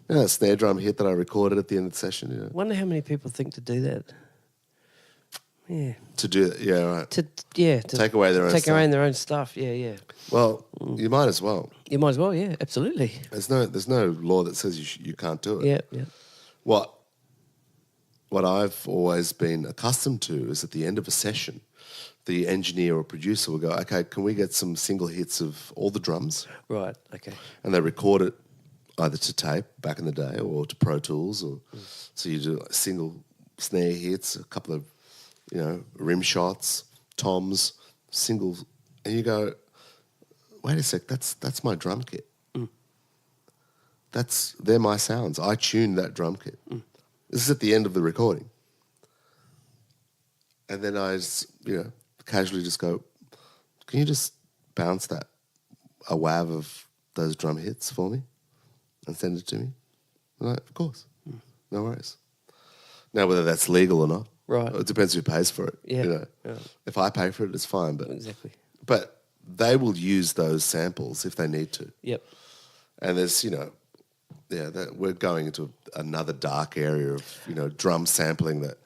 a snare drum hit that I recorded at the end of the session? Wonder how many people think to do that. Yeah. To do it, yeah, right. To Take away their own take stuff. away their own stuff. Yeah, yeah. Well, you might as well. You might as well. Yeah, absolutely. There's no law that says you can't do it. Yeah, yeah. What I've always been accustomed to is at the end of a session, the engineer or producer will go, okay, can we get some single hits of all the drums? Right. Okay. And they record it either to tape back in the day or to Pro Tools. So you do single snare hits, a couple of, rim shots, toms, singles. And you go, wait a sec, that's my drum kit. They're my sounds. I tuned that drum kit. This is at the end of the recording. And then I just, casually just go, can you just bounce a wav of those drum hits for me and send it to me? I'm like, of course. No worries. Now, whether that's legal or not, right? It depends who pays for it. Yeah. If I pay for it, it's fine. But Exactly. But they will use those samples if they need to. Yep. And there's, we're going into another dark area of, drum sampling that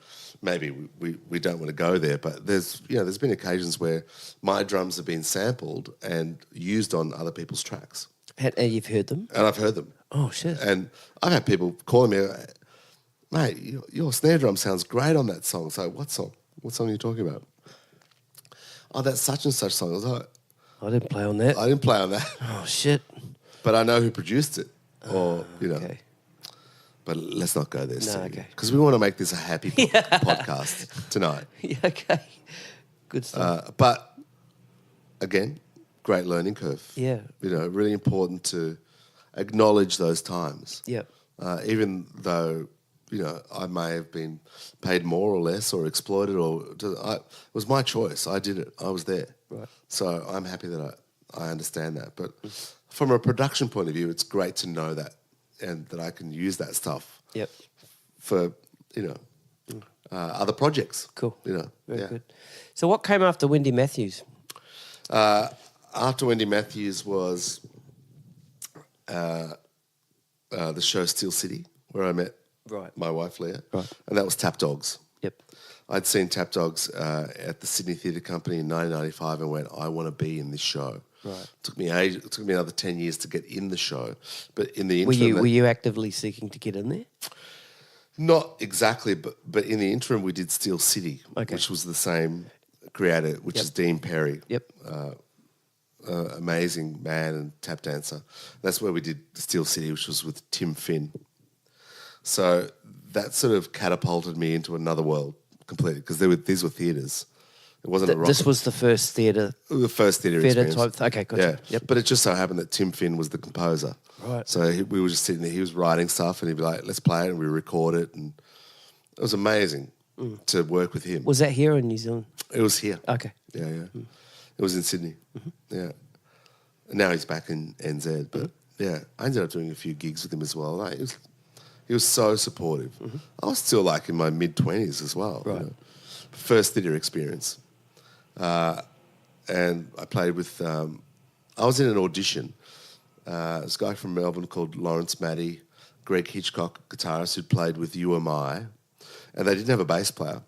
maybe we don't want to go there, but there's been occasions where my drums have been sampled and used on other people's tracks. And you've heard them? And I've heard them. Oh, shit. And I've had people calling me, mate, your snare drum sounds great on that song. So what song? What song are you talking about? Oh, that's such and such song. I was like, I didn't play on that. I didn't play on that. Oh, shit. But I know who produced it. Or, Okay. But let's not go there. No, okay. Because we want to make this a happy podcast tonight. Yeah, okay. Good stuff. But, again, great learning curve. Yeah. Really important to acknowledge those times. Yep. Even though, I may have been paid more or less or exploited it was my choice. I did it. I was there. Right. So I'm happy that I understand that. But from a production point of view, it's great to know that and that I can use that stuff Yep. for, other projects. Cool. Very Good. So what came after Wendy Mathews? After Wendy Mathews was the show Steel City, where I met my wife, Leah. Right. And that was Tap Dogs. Yep. I'd seen Tap Dogs at the Sydney Theatre Company in 1995 and went, I want to be in this show. Right. It took me another 10 years to get in the show. But in the interim... Were you actively seeking to get in there? Not exactly, but in the interim we did Steel City, Okay. which was the same creator, which is Dean Perry. Yep. Amazing man and tap dancer. That's where we did Steel City, which was with Tim Finn. So that sort of catapulted me into another world completely because these were theatres. It wasn't a rock. This was the first theatre The first theatre experience. type. Okay, gotcha. Yeah. Yep. But it just so happened that Tim Finn was the composer. Right. So we were just sitting there. He was writing stuff and he'd be like, let's play it, and we record it. And it was amazing to work with him. Was that here in New Zealand? It was here. Okay. Yeah. It was in Sydney. Yeah. And now he's back in NZ. But yeah, I ended up doing a few gigs with him as well. Like, he was so supportive. I was still like in my mid-20s as well. Right. First theatre experience. And I played with... I was in an audition. This guy from Melbourne called Lawrence Maddy, Greg Hitchcock, guitarist, who'd played with UMI. And they didn't have a bass player.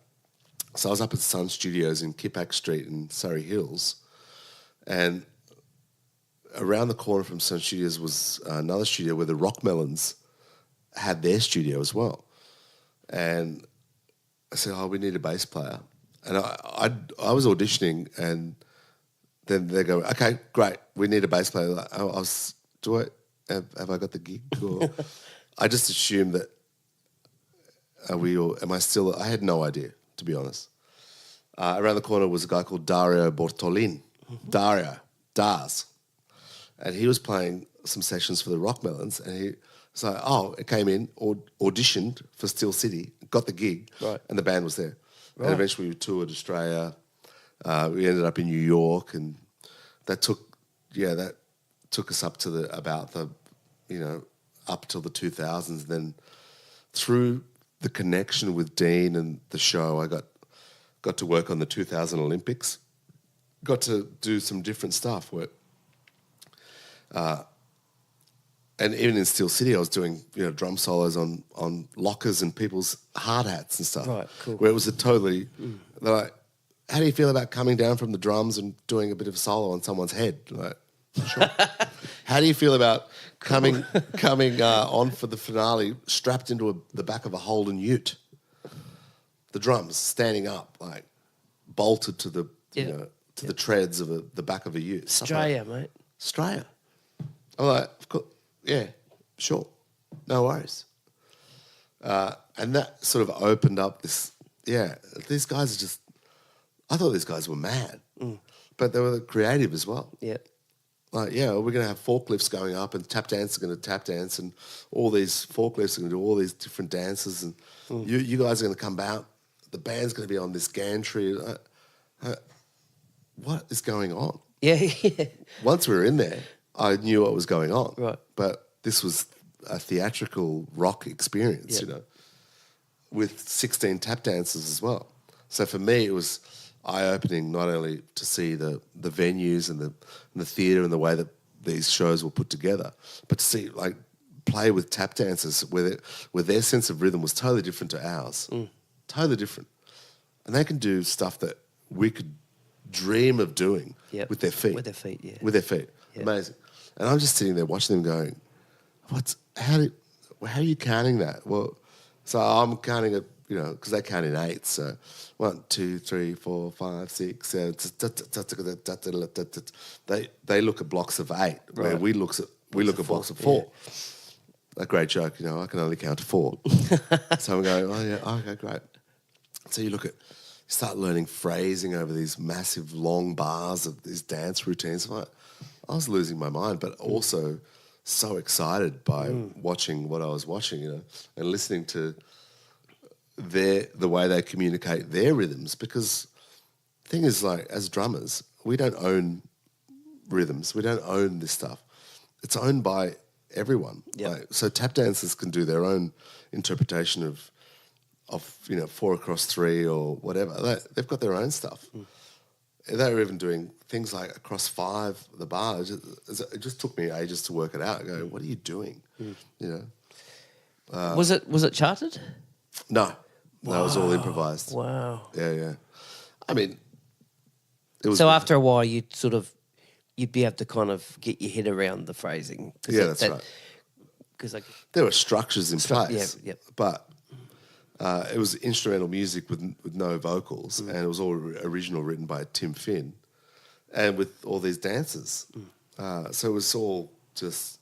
So I was up at Sun Studios in Kippax Street in Surrey Hills. And around the corner from Sun Studios was another studio where the Rockmelons had their studio as well. And I said, we need a bass player. And I was auditioning, and then they go, okay, great, we need a bass player. Like, have I got the gig? Or I just assumed that, I had no idea, to be honest. Around the corner was a guy called Dario Bortolin. Dars. And he was playing some sessions for the Rockmelons, and he was like, it came in, auditioned for Steel City, got the gig, and the band was there. Right. And eventually we toured Australia. We ended up in New York, and that took us up to up till the 2000s. And then through the connection with Dean and the show, I got to work on the 2000 Olympics. Got to do some different stuff where, and even in Steel City, I was doing drum solos on lockers and people's hard hats and stuff. Right, cool. Where it was they're like, how do you feel about coming down from the drums and doing a bit of a solo on someone's head? Like, sure. How do you feel about coming on for the finale strapped into the back of a Holden Ute? The drums standing up, like bolted to the the treads of the back of a Ute. Australia, mate. Australia. I'm like, of course, yeah, sure, no worries. And that sort of opened up this. Yeah, these guys are just. I thought these guys were mad, but they were creative as well. Yeah. Like, we're going to have forklifts going up, and tap dance are going to tap dance, and all these forklifts are going to do all these different dances, and you guys are going to come out. The band's going to be on this gantry. What is going on? Yeah. Once we were in there, I knew what was going on. Right. But this was a theatrical rock experience, with 16 tap dancers as well. So for me, it was eye-opening not only to see the venues and the theatre and the way that these shows were put together, but to see, like, play with tap dancers where their sense of rhythm was totally different to ours. Totally different. and they can do stuff that we could dream of doing with their feet. With their feet, yeah. With their feet. Yep. Amazing. And I'm just sitting there watching them going, how are you counting that? Well, so I'm counting it, because they count in eights. So 1, 2, 3, 4, 5, 6, 7. They look at blocks of 8, where we look at blocks of 4. Yeah. A great joke, I can only count to 4. So I'm going, oh yeah, okay, great. So you start learning phrasing over these massive long bars of these dance routines. I was losing my mind, but also so excited by watching what I was watching, and listening to the way they communicate their rhythms. Because the thing is, like, as drummers, we don't own rhythms. We don't own this stuff. It's owned by everyone. Yep. So tap dancers can do their own interpretation of 4 across 3 or whatever. They've got their own stuff. They're even doing things like across 5, the bar. It just took me ages to work it out. I go, what are you doing? Was it charted? No. That was all improvised. Wow. Yeah. I mean, it was... So after a while, you'd be able to kind of get your head around the phrasing. Yeah, that's right. Because there were structures in place. Yeah. But it was instrumental music with no vocals, and it was all original, written by Tim Finn, and with all these dancers. So it was all just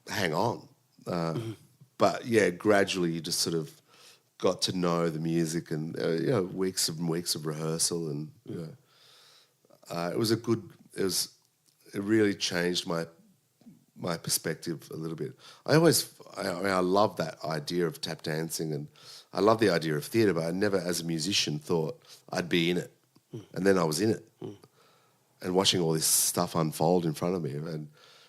hang on. But yeah, gradually you just sort of got to know the music, and weeks and weeks of rehearsal, and it really changed my perspective a little bit. I love that idea of tap dancing, and I love the idea of theatre, but I never, as a musician, thought I'd be in it. And then I was in it, and watching all this stuff unfold in front of me, and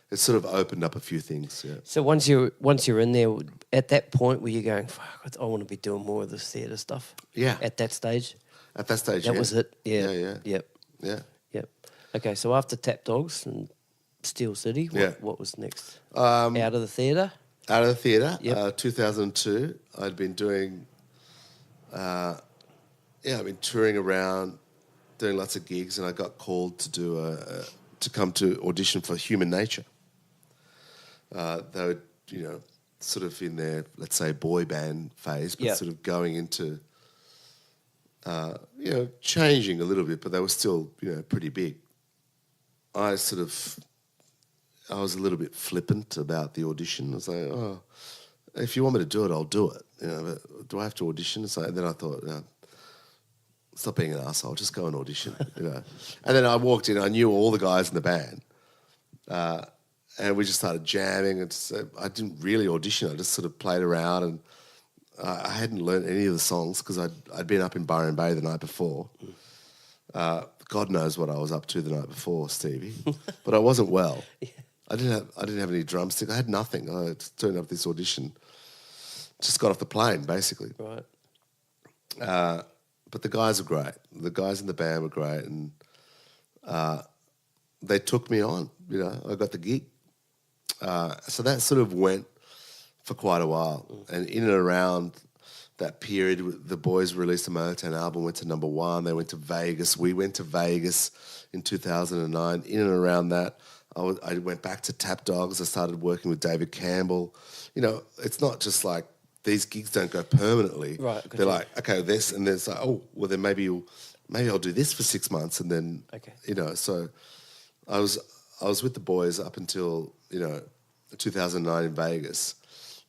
it sort of opened up a few things. Yeah. So once you're in there, at that point, were you going, fuck, I want to be doing more of this theatre stuff? Yeah. At that stage? At that stage, that was it? Yeah. Yep. Yep. Okay, so after Tap Dogs and Steel City, what was next? Out of the theatre? Out of the theatre, Yep. 2002, I'd been doing, I've been touring around, doing lots of gigs, and I got called to come to audition for Human Nature. They were, sort of in their, let's say, boy band phase, but sort of going into, changing a little bit, but they were still, pretty big. I was a little bit flippant about the audition. I was like, oh, if you want me to do it, I'll do it. But do I have to audition? And then I thought, stop being an arsehole, just go and audition. And then I walked in, I knew all the guys in the band, and we just started jamming. And I didn't really audition. I just sort of played around, and I hadn't learned any of the songs because I'd been up in Byron Bay the night before. God knows what I was up to the night before, Stevie, but I wasn't well. I didn't have any drumsticks. I had nothing. I just turned up this audition. Just got off the plane, basically. Right. But the guys were great. The guys in the band were great, and they took me on. I got the gig. So that sort of went for quite a while. And in and around that period, the boys released a Motown album, went to number 1. They went to Vegas. We went to Vegas in 2009. In and around that, I went back to Tap Dogs. I started working with David Campbell. It's not just like these gigs don't go permanently. Right. They're like, okay, this, and then it's like, oh, well, then maybe I'll do this for 6 months, and then, so I was with the boys up until, 2009 in Vegas.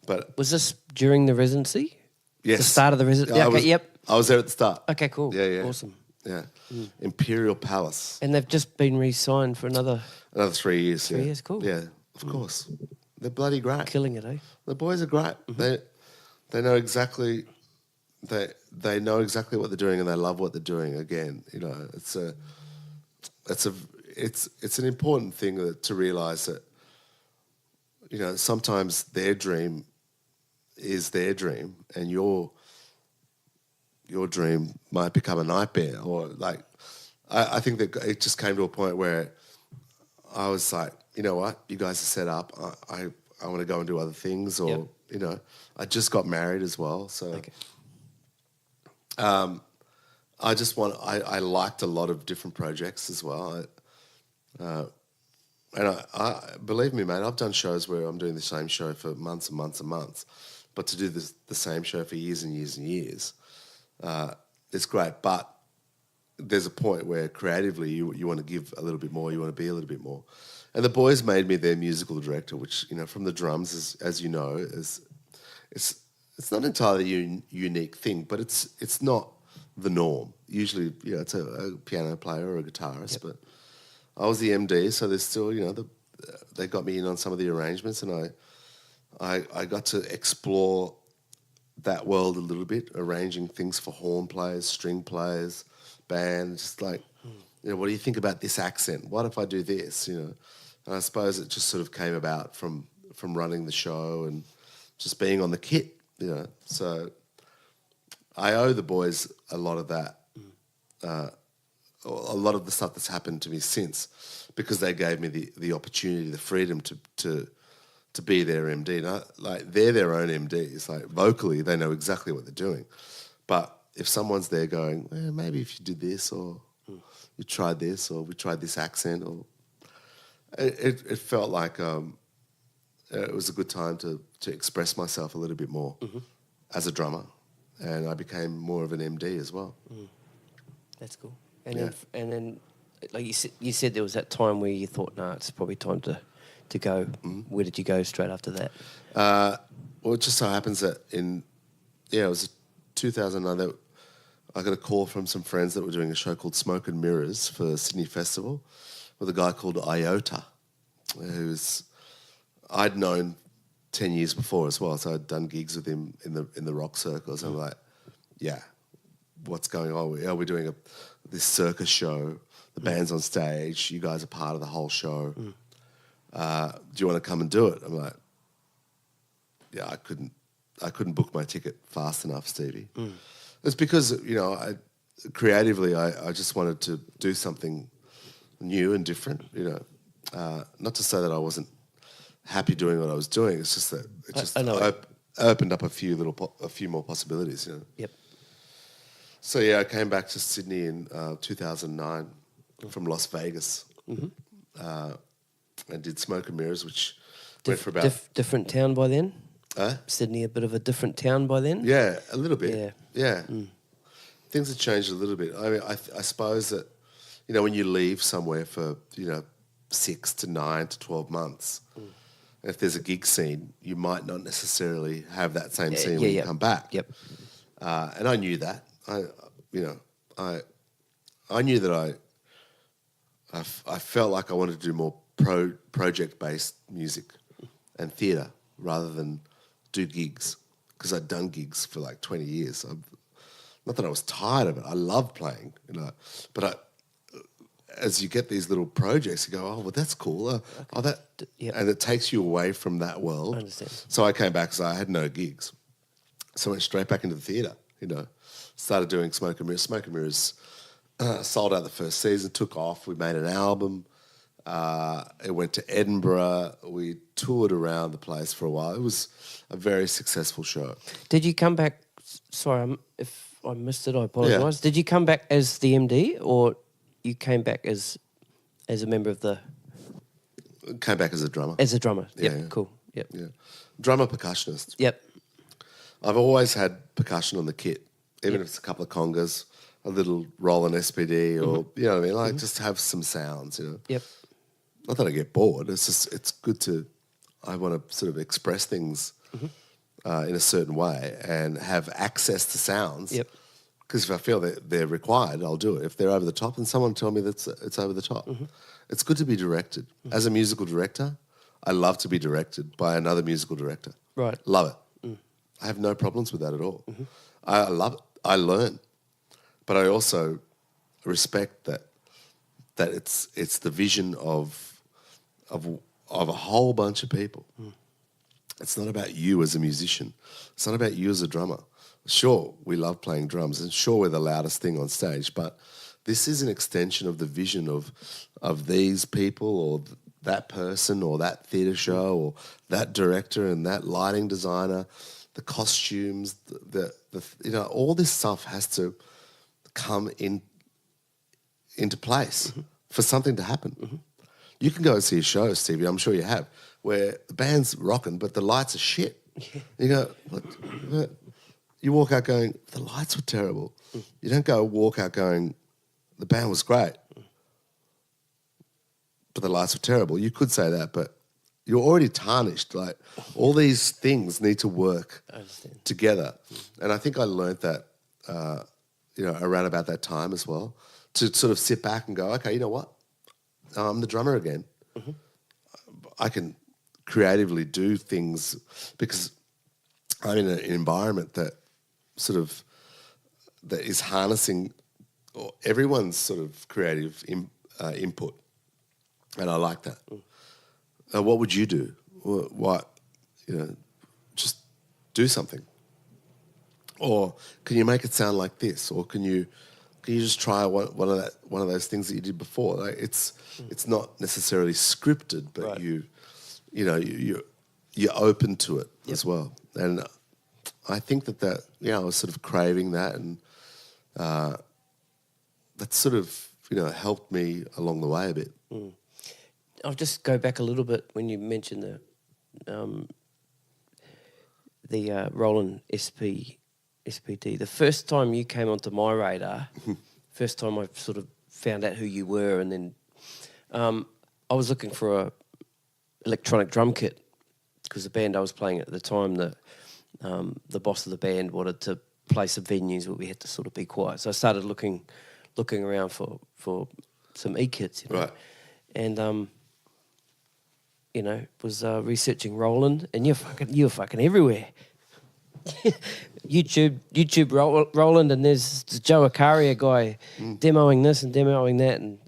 But was this during the residency? Yes. The start of the residency? I was there at the start. Okay, cool. Yeah. Awesome. Yeah. Imperial Palace. And they've just been re-signed for another 3 years. 3 years, cool. Yeah, of course. They're bloody great. Killing it, eh? The boys are great. They know exactly they know exactly what they're doing, and they love what they're doing. Again, it's an important thing to realise that sometimes their dream is their dream, and your dream might become a nightmare. Or like, I think that it just came to a point where I was like, you know what, you guys are set up. I want to go and do other things, or I just got married as well, so. Okay. I liked a lot of different projects as well. And I believe me, mate, I've done shows where I'm doing the same show for months and months and months, but to do the same show for years and years and years, it's great. But there's a point where creatively you want to give a little bit more, you want to be a little bit more. And the boys made me their musical director, which, you know, from the drums, as you know, it's not entirely a unique thing, but it's not the norm. Usually, you know, it's a piano player or a guitarist, but I was the MD, so there's still, you know, they got me in on some of the arrangements, and I got to explore that world a little bit, arranging things for horn players, string players, band, just like, you know, what do you think about this accent? What if I do this, you know? And I suppose it just sort of came about from running the show and just being on the kit, you know. So I owe the boys a lot of that, a lot of the stuff that's happened to me since, because they gave me the opportunity, the freedom to be their MD. And they're their own MDs. Like, vocally, they know exactly what they're doing. But if someone's there going, maybe if you did this, or you tried this, or we tried this accent, or it felt like it was a good time to express myself a little bit more as a drummer, and I became more of an MD as well. That's cool. And then, like you said, there was that time where you thought, no, it's probably time to go. Where did you go straight after that? Well, it just so happens that it was 2009 that I got a call from some friends that were doing a show called Smoke and Mirrors for Sydney Festival with a guy called Iota, who's I'd known 10 years before as well, so I'd done gigs with him in the rock circles. And I'm like, yeah, what's going on? We're doing this circus show. The band's on stage. You guys are part of the whole show. Do you want to come and do it? I'm like, yeah, I couldn't book my ticket fast enough, Stevie. It's because, you know, creatively I just wanted to do something new and different, you know. Not to say that I wasn't happy doing what I was doing. It's just that it just opened up a few more possibilities, you know. Yep. So yeah, I came back to Sydney in 2009 from Las Vegas, and did Smoke and Mirrors, which went for about different town by then. Sydney, a bit of a different town by then. Yeah, a little bit. Yeah. Things have changed a little bit. I mean, I suppose that, you know, when you leave somewhere for, you know, 6 to 9 to 12 months, if there's a gig scene, you might not necessarily have that same scene when you come back. Yep. And I knew that. I knew that I felt like I wanted to do more project-based music and theatre rather than do gigs, because I'd done gigs for like 20 years. Not that I was tired of it. I love playing, you know. But as you get these little projects, you go, oh, well, that's cool. And it takes you away from that world. I understand. So I came back because I had no gigs. So I went straight back into the theatre, you know. Started doing Smoke and Mirrors. Smoke and Mirrors sold out the first season, took off. We made an album. It went to Edinburgh. We toured around the place for a while. It was a very successful show. Did you come back? Sorry, if I missed it, I apologise. Yeah. Did you come back as the MD, or you came back as a member of the? Came back as a drummer. As a drummer. Yeah, yep. Cool. Yep. Yeah. Drummer, percussionist. Yep. I've always had percussion on the kit, even if it's a couple of congas, a little Roland SPD, or you know what I mean, like just have some sounds, you know. Yep. Not that I get bored. It's just it's good to. I want to sort of express things in a certain way and have access to sounds. Yep. Because if I feel that they're required, I'll do it. If they're over the top, then someone tell me that it's over the top. It's good to be directed. As a musical director, I love to be directed by another musical director. Right. Love it. I have no problems with that at all. I love it. I learn. But I also respect that it's the vision of a whole bunch of people. It's not about you as a musician. It's not about you as a drummer. Sure, we love playing drums, and sure, we're the loudest thing on stage, but this is an extension of the vision of these people, or that person, or that theatre show, or that director and that lighting designer, the costumes, the you know, all this stuff has to come into place for something to happen. You can go and see a show, Stevie, I'm sure you have, where the band's rocking, but the lights are shit. You go, what? You walk out going, the lights were terrible. You don't go walk out going, the band was great, but the lights were terrible. You could say that, but you're already tarnished. Like, all these things need to work together. And I think I learned that, around about that time as well, to sort of sit back and go, okay, you know what? I'm the drummer again. I can creatively do things because I'm in an environment that is harnessing everyone's sort of creative input, and I like that. What would you do? What, just do something. Or can you make it sound like this? Or can you just try one of those things that you did before? Like, it's not necessarily scripted, but you're open to it as well. And I think that I was sort of craving that, and that sort of helped me along the way a bit. I'll just go back a little bit when you mentioned the Roland SPT. The first time you came onto my radar, first time I sort of found out who you were, and then I was looking for a electronic drum kit because the band I was playing at the time, the boss of the band wanted to play some venues where we had to sort of be quiet. So I started looking around for some E-kits, Right. And was researching Roland, and you're fucking everywhere. YouTube Roland, and there's the Joe Accaria guy demoing this and demoing that, and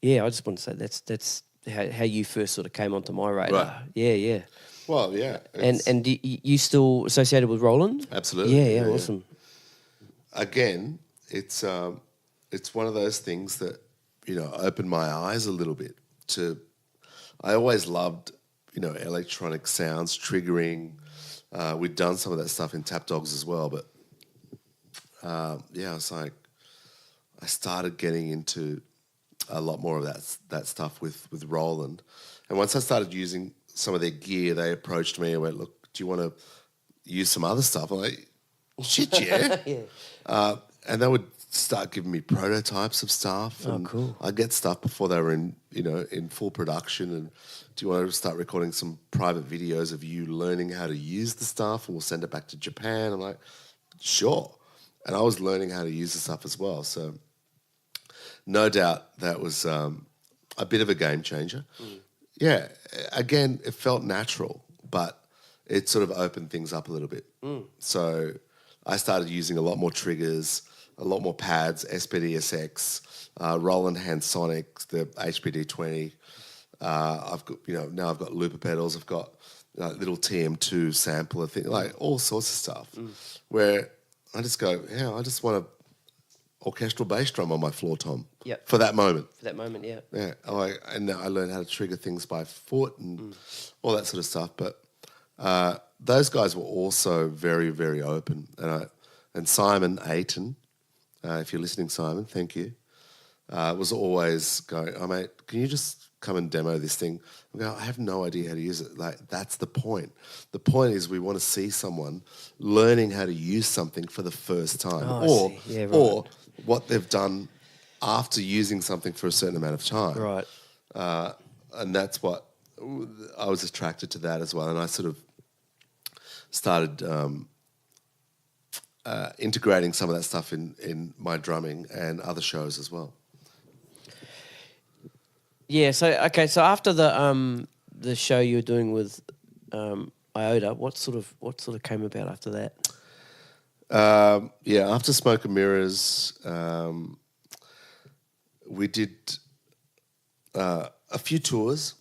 I just want to say that's how you first sort of came onto my radar. Right. Yeah. Well, yeah. And you still associated with Roland? Absolutely. Yeah, awesome. Again, it's one of those things that opened my eyes a little bit to. I always loved electronic sounds, triggering. We'd done some of that stuff in Tap Dogs as well, but it's like I started getting into a lot more of that stuff with Roland. And once I started using some of their gear, they approached me and went, look, do you want to use some other stuff? I'm like, shit, yeah. Yeah. And they would start giving me prototypes of stuff. Oh, and cool. I'd get stuff before they were in full production. And do you want to start recording some private videos of you learning how to use the stuff, and we'll send it back to Japan? I'm like, sure. And I was learning how to use the stuff as well. So no doubt that was a bit of a game changer. Yeah, again, it felt natural, but it sort of opened things up a little bit. So I started using a lot more triggers, a lot more pads, SPD-SX, Roland Hand Sonic, the HPD 20. I've got now I've got looper pedals. I've got little TM2 sampler thing, like all sorts of stuff. Where I just go, I just want a orchestral bass drum on my floor tom. Yep. For that moment. For that moment, yeah. Yeah, and I learned how to trigger things by foot and all that sort of stuff. But those guys were also very, very open. And Simon Ayton, if you're listening, Simon, thank you, was always going, oh, mate, can you just come and demo this thing? I go, I have no idea how to use it. Like, that's the point. The point is we want to see someone learning how to use something for the first time, or what they've done after using something for a certain amount of time. Right. And that's what I was attracted to that as well. And I sort of started integrating some of that stuff in my drumming and other shows as well. Yeah. So after the show you were doing with Iota, what sort of came about after that? After Smoke and Mirrors, we did a few tours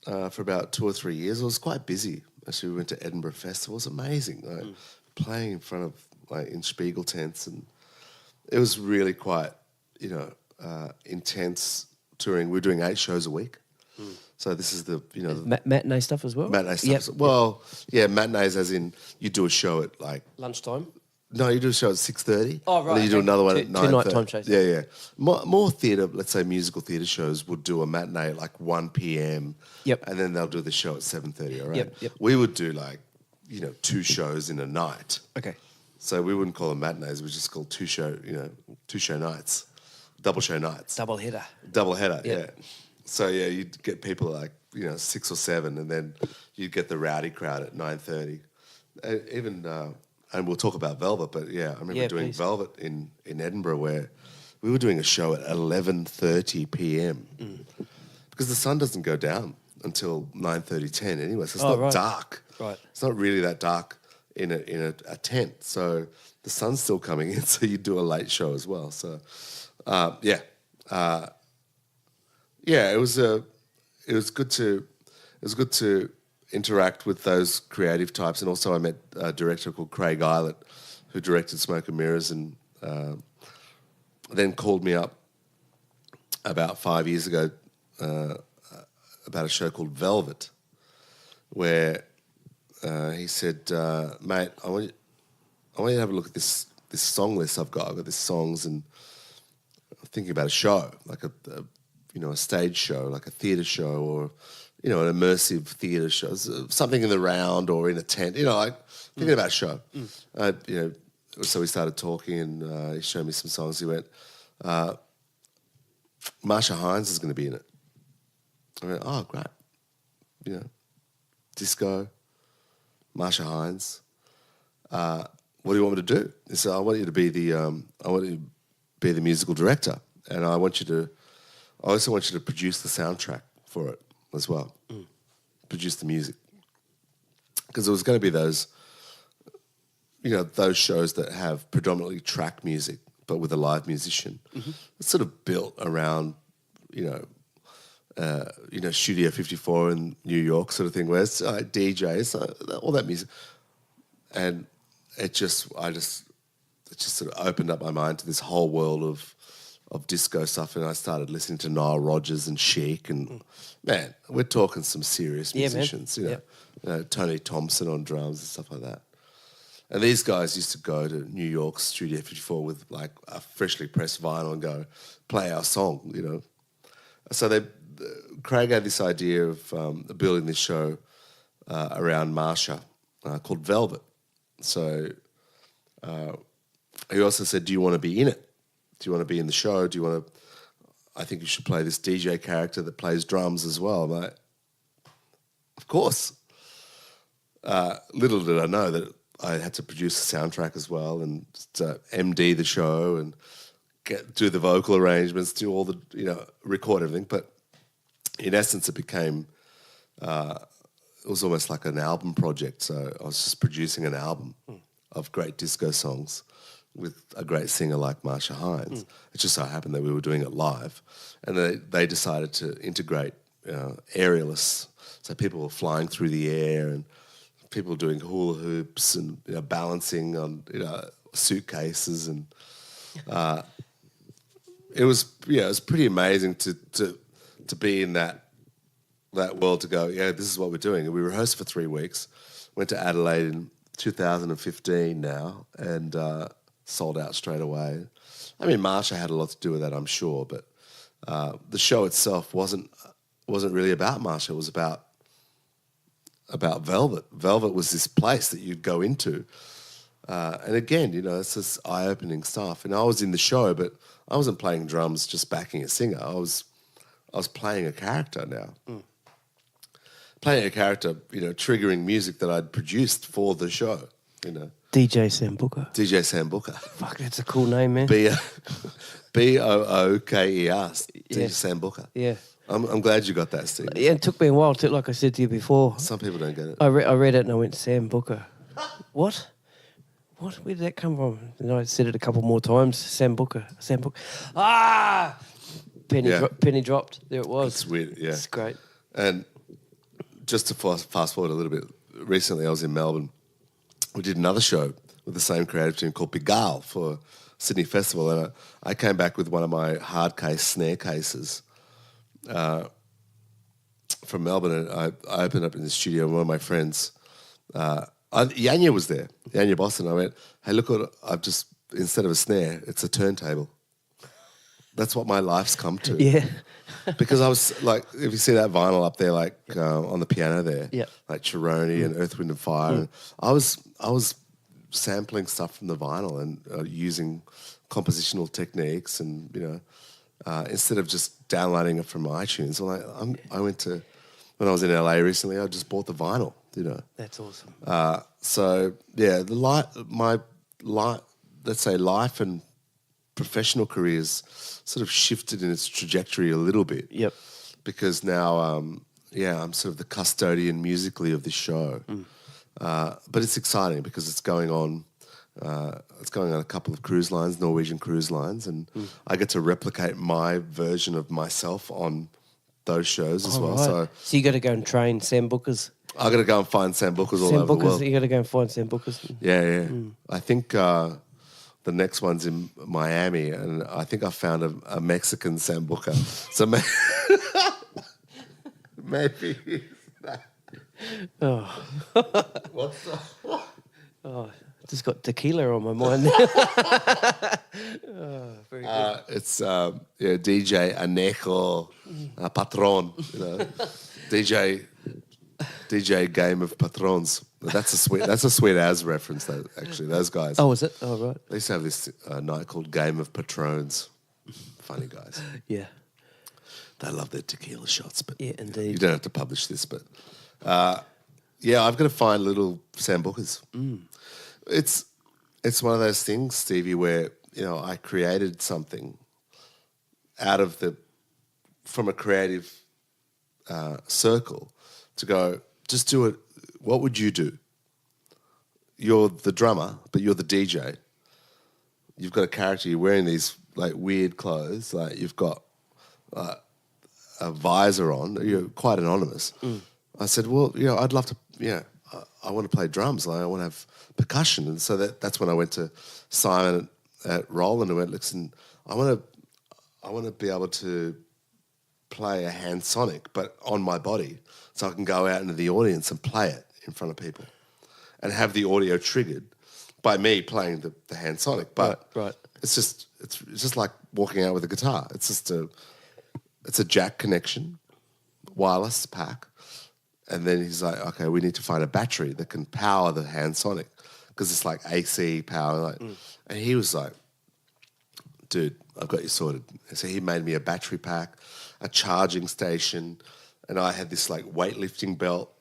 for about 2 or 3 years. It was quite busy. Actually, we went to Edinburgh Festival. It was amazing, playing in front of in Spiegel tents, and it was really quite intense touring. We were doing 8 shows a week. So this is the matinee stuff as well. Matinee stuff. Yep. Well, yeah, matinees as in you do a show at like lunchtime. No, you do a show at 6:30. Oh, right, And then you do okay. another one Two at 9:30. nighttime shows. Yeah. More theatre, let's say musical theatre shows would do a matinee at like 1 p.m. Yep. And then they'll do the show at 7:30, all right? Yep. We would do like, 2 shows in a night. Okay. So we wouldn't call them matinees, we just call 2 show nights. Double show nights. Double header. Double header, Yep. yeah. So yeah, you'd get people like, 6 or 7, and then you'd get the rowdy crowd at 9:30. And we'll talk about Velvet, but yeah, I remember doing please. Velvet in Edinburgh where we were doing a show at 11:30 p.m. Because the sun doesn't go down until 9:30, 10 anyway, so it's not dark. Right. It's not really that dark in a tent, so the sun's still coming in, so you do a late show as well. So, it was good to interact with those creative types, and also I met a director called Craig Eilert, who directed Smoke and Mirrors, and then called me up about 5 years ago about a show called Velvet, where he said, "Mate, I want you to have a look at this song list I've got. I've got these songs, and I'm thinking about a show, like a stage show, like a theatre show, or an immersive theatre show, something in the round or in a tent. Like thinking about a show. So we started talking, and he showed me some songs. He went, Marsha Hines is going to be in it. I went, oh, great. Disco, Marsha Hines. What do you want me to do? He said, I want you to be the musical director, and I also want you to produce the soundtrack for it as well. Produce the music. Because there was going to be those shows that have predominantly track music, but with a live musician. It's sort of built around, Studio 54 in New York sort of thing, where it's DJs, all that music. And it just sort of opened up my mind to this whole world of disco stuff, and I started listening to Nile Rodgers and Chic, and man, we're talking some serious musicians, Tony Thompson on drums and stuff like that. And these guys used to go to New York Studio 54 with like a freshly pressed vinyl and go play our song, So Craig had this idea of building this show around Marsha called Velvet. So he also said, do you want to be in it? Do you want to be in the show? I think you should play this DJ character that plays drums as well. I'm like, of course. Little did I know that I had to produce the soundtrack as well, and MD the show and do the vocal arrangements, do all the, record everything. But in essence, it became, it was almost like an album project. So I was just producing an album of great disco songs with a great singer like Marsha Hines. It just so happened that we were doing it live, and they decided to integrate aerialists. So people were flying through the air, and people doing hula hoops and balancing on suitcases, and it was pretty amazing to be in that world, to go, this is what we're doing. And we rehearsed for 3 weeks, went to Adelaide in 2015 now, and sold out straight away. I mean, Marsha had a lot to do with that, I'm sure, but the show itself wasn't really about Marsha. It was about Velvet. Velvet was this place that you'd go into, and again, it's this eye-opening stuff. And I was in the show, but I wasn't playing drums just backing a singer. I was playing a character now. Playing a character, triggering music that I'd produced for the show, DJ Sambuca. DJ Sambuca. Fuck, that's a cool name, man. Bookers. DJ Sambuca. Yeah. I'm glad you got that, Steve. Yeah, it took me a while, like I said to you before. Some people don't get it. I read it and I went, Sam Booker. What? Where did that come from? And I said it a couple more times. Sam Booker. Ah! Penny dropped. There it was. It's weird, yeah. It's great. And just to fast forward a little bit, recently I was in Melbourne. We did another show with the same creative team called Pigalle for Sydney Festival, and I came back with one of my hard case snare cases from Melbourne, and I opened up in the studio, and one of my friends Yanya was there. Yanya Boston. I went, hey, look what I've just, instead of a snare, it's a turntable. That's what my life's come to. Yeah. Because I was like, if you see that vinyl up there, like on the piano there, like Chironi and Earth, Wind and Fire, and I was sampling stuff from the vinyl and using compositional techniques, and instead of just downloading it from iTunes. I went to, when I was in LA recently, I just bought the vinyl. That's awesome. So yeah, let's say life and professional careers sort of shifted in its trajectory a little bit. Yep. Because now, I'm sort of the custodian musically of this show. But it's exciting because it's going on. It's going on a couple of cruise lines, Norwegian cruise lines, and I get to replicate my version of myself on those shows as well. Right. So you got to go and train sambucas. I got to go and find sambucas all over the world. You got to go and find sambucas. Yeah. I think the next one's in Miami, and I think I found a Mexican sambuca. So maybe. Oh. What's that? Oh, just got tequila on my mind. Very good. It's DJ Anejo Patron, DJ Game of Patrons. That's a sweet as reference. Actually, those guys. Oh, is it? Oh, right. They used to have this night called Game of Patrons. Funny guys. Yeah. They love their tequila shots, but yeah, indeed. You don't have to publish this, but I've got to find little sambucas. It's one of those things, Stevie, where I created something from a creative circle to go, just do it. What would you do? You're the drummer, but you're the DJ. You've got a character. You're wearing these like weird clothes. Like you've got a visor on. You're quite anonymous. I said, well, I'd love to. I want to play drums. Like, I want to have percussion, and so that's when I went to Simon at Roland and went, listen, I want to be able to play a hand sonic, but on my body, so I can go out into the audience and play it in front of people, and have the audio triggered by me playing the hand sonic. But right. It's just like walking out with a guitar. It's a jack connection, wireless pack. And then he's like, okay, we need to find a battery that can power the hand sonic, because it's like AC power. And he was like, dude, I've got you sorted. So he made me a battery pack, a charging station, and I had this like weightlifting belt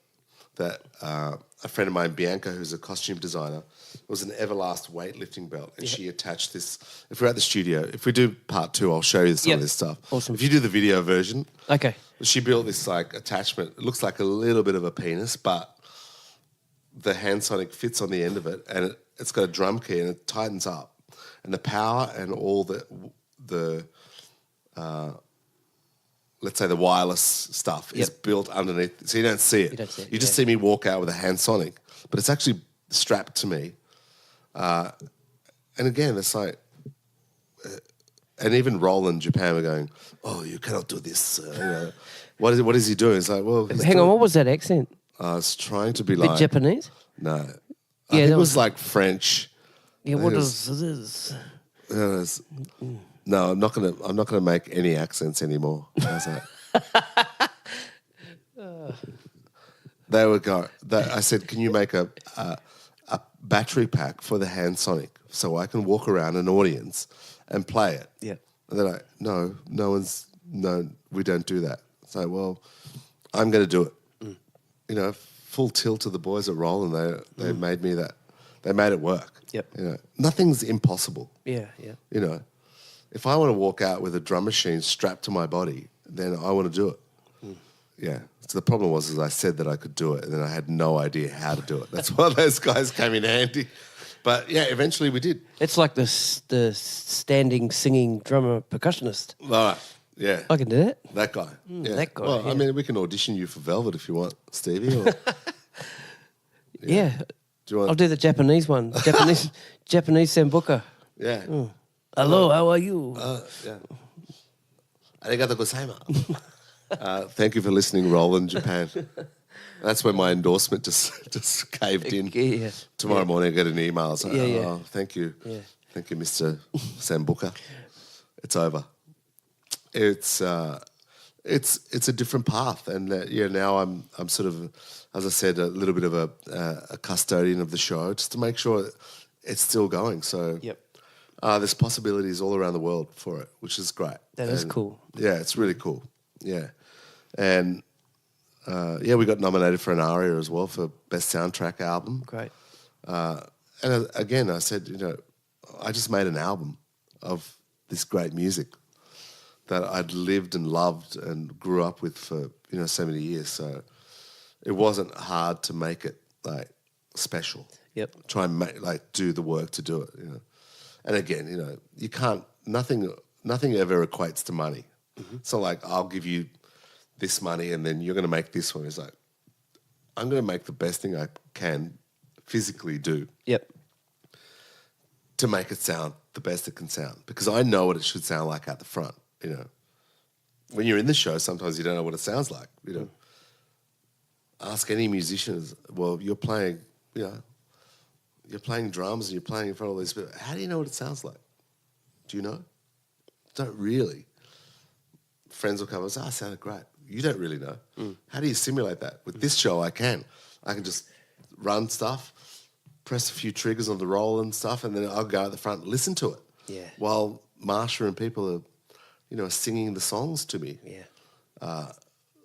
that a friend of mine, Bianca, who's a costume designer, it was an Everlast weightlifting belt, and she attached this. If we're at the studio, if we do part 2, I'll show you some of this stuff. Awesome. If you do the video version, okay. She built this like attachment. It looks like a little bit of a penis, but the hand sonic fits on the end of it, and it's got a drum key, and it tightens up, and the power and all the let's say the wireless stuff is built underneath, so you don't see it. You just see me walk out with a hand sonic, but it's actually strapped to me. And again, it's like, and even Roland, Japan, were going, oh, you cannot do this. What is he doing? It's like, well, hang on, what was that accent? I was trying to be Bit like Japanese? No, I think it was like French. Yeah, what is this? No, I'm not gonna make any accents anymore. I was like, they would go. I said, can you make a battery pack for the hand sonic so I can walk around an audience and play it? Yeah. And they're like, no, we don't do that. So, well, I'm going to do it. Full tilt to the boys at Roland. They made me that. They made it work. Yep. Nothing's impossible. Yeah. If I want to walk out with a drum machine strapped to my body, then I want to do it. Yeah. So the problem was I said that I could do it, and then I had no idea how to do it. That's why those guys came in handy. But yeah, eventually we did. It's like the standing singing drummer percussionist. All right. Yeah. I can do that. That guy. Yeah. That guy. Well, I mean, we can audition you for Velvet if you want, Stevie. Or, yeah. Do you want? I'll do the Japanese one. Japanese sambuca. Yeah. Hello, how are you? Yeah. Arigato gozaimasu. Thank you for listening, Roland, Japan. That's when my endorsement just caved in. Yeah. Tomorrow morning I get an email. It's like, Yeah. thank you. Yeah. Thank you, Mr. Sambuca. It's over. It's a different path, and now I'm sort of, as I said, a little bit of a custodian of the show, just to make sure it's still going. So there's possibilities all around the world for it, which is great. That is cool. Yeah, it's really cool. Yeah, and we got nominated for an ARIA as well for best soundtrack album. Great. And again, I said, I just made an album of this great music that I'd lived and loved and grew up with for, so many years. So it wasn't hard to make it like special. Yep. Try and do the work to do it, And again, you can't, nothing ever equates to money. Mm-hmm. It's not like I'll give you this money and then you're going to make this one. It's like, I'm going to make the best thing I can physically do. Yep. To make it sound the best it can sound, because I know what it should sound like at the front. When you're in the show, sometimes you don't know what it sounds like. Ask any musicians. Well, you're playing drums and you're playing in front of all these people. How do you know what it sounds like? Do you know? Don't really. Friends will come and say, "Oh, it sounded great." You don't really know. How do you simulate that? With this show, I can just run stuff, press a few triggers on the Roland stuff, and then I'll go at the front and listen to it. Yeah. While Marsha and people are, singing the songs to me. Yeah.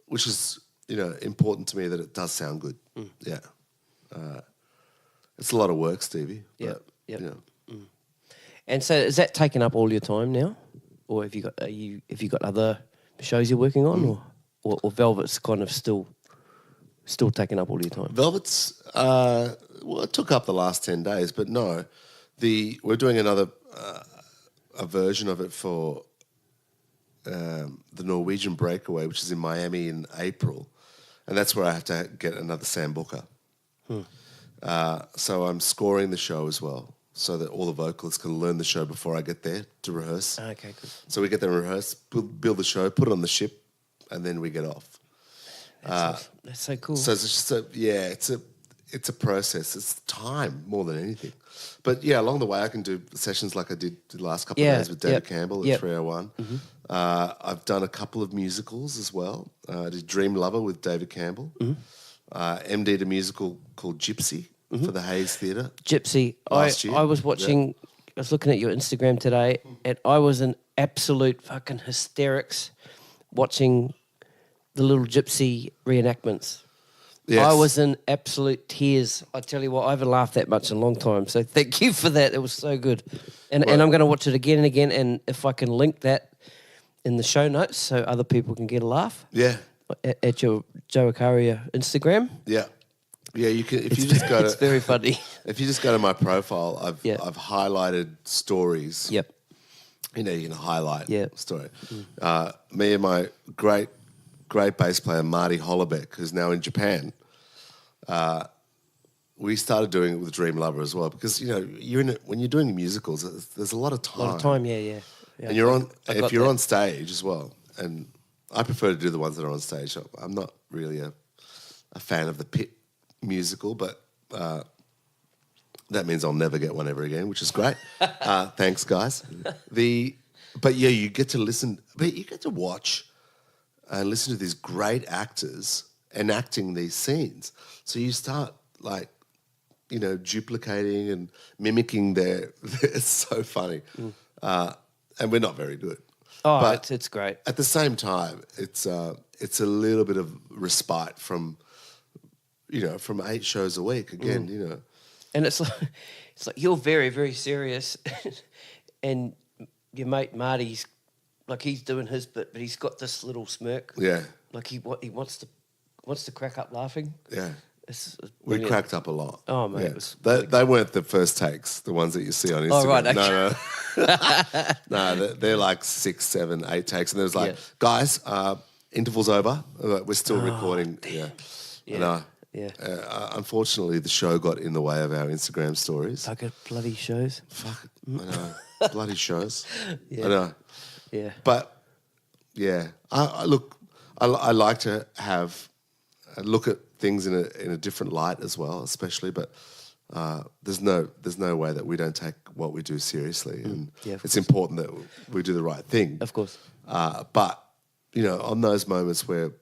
Which is, important to me that it does sound good. Yeah. It's a lot of work, Stevie. Yeah. Yep. And so is that taking up all your time now? Or have you got other shows you're working on or Velvet's kind of still taking up all your time? Velvet's, it took up the last 10 days, but no. We're doing another a version of it for the Norwegian Breakaway, which is in Miami in April. And that's where I have to get another Sambuca. So I'm scoring the show as well, so that all the vocalists can learn the show before I get there to rehearse. Okay, good. So we get there and rehearse, build the show, put it on the ship, and then we get off. That's so cool. So it's just it's a process. It's time more than anything. But yeah, along the way I can do sessions like I did the last couple of days with David Campbell at 301. Mm-hmm. I've done a couple of musicals as well. I did Dream Lover with David Campbell. Mm-hmm. MD'd a musical called Gypsy for the Hayes Theatre. Gypsy. Last year. I was watching, I was looking at your Instagram today, and I was in absolute fucking hysterics watching the little Gypsy reenactments. Yes. I was in absolute tears. I tell you what, I haven't laughed that much in a long time. So thank you for that. It was so good. And I'm going to watch it again and again. And if I can link that in the show notes so other people can get a laugh. Yeah. At your Joe Accaria Instagram. Yeah. Yeah, you can. If you just go to, it's very funny. If you just go to my profile, I've highlighted stories. Yep. You can highlight story. Me and my great bass player Marty Hollebeck, who's now in Japan. We started doing it with Dream Lover as well, because you're in it when you're doing musicals. There's a lot of time. A lot of time, yeah. And you're on if you're on stage as well. And I prefer to do the ones that are on stage. I'm not really a fan of the pit musical, but that means I'll never get one ever again, which is great. Thanks, guys. But you get to listen, but you get to watch and listen to these great actors enacting these scenes. So you start duplicating and mimicking their. It's so funny, and we're not very good. Oh, but it's great. At the same time, it's a little bit of respite from 8 shows a week again. And it's like you're very, very serious, and your mate Marty's like he's doing his bit, but he's got this little smirk. Yeah, like he wants to crack up laughing. Yeah, we cracked up a lot. Oh mate, yeah. it was they weren't the first takes, the ones that you see on Instagram. Oh right, okay. No, they're like 6, 7, 8 takes, and there's like, guys, interval's over. We're still recording. Damn. Yeah. Yeah. Unfortunately, the show got in the way of our Instagram stories. Fucking bloody shows. Fuck it. I know. Bloody shows. Yeah. I know. Yeah. But, yeah. I like to have look at things in a different light as well, especially. But there's no way that we don't take what we do seriously, and it's important that we do the right thing. Of course. But on those moments where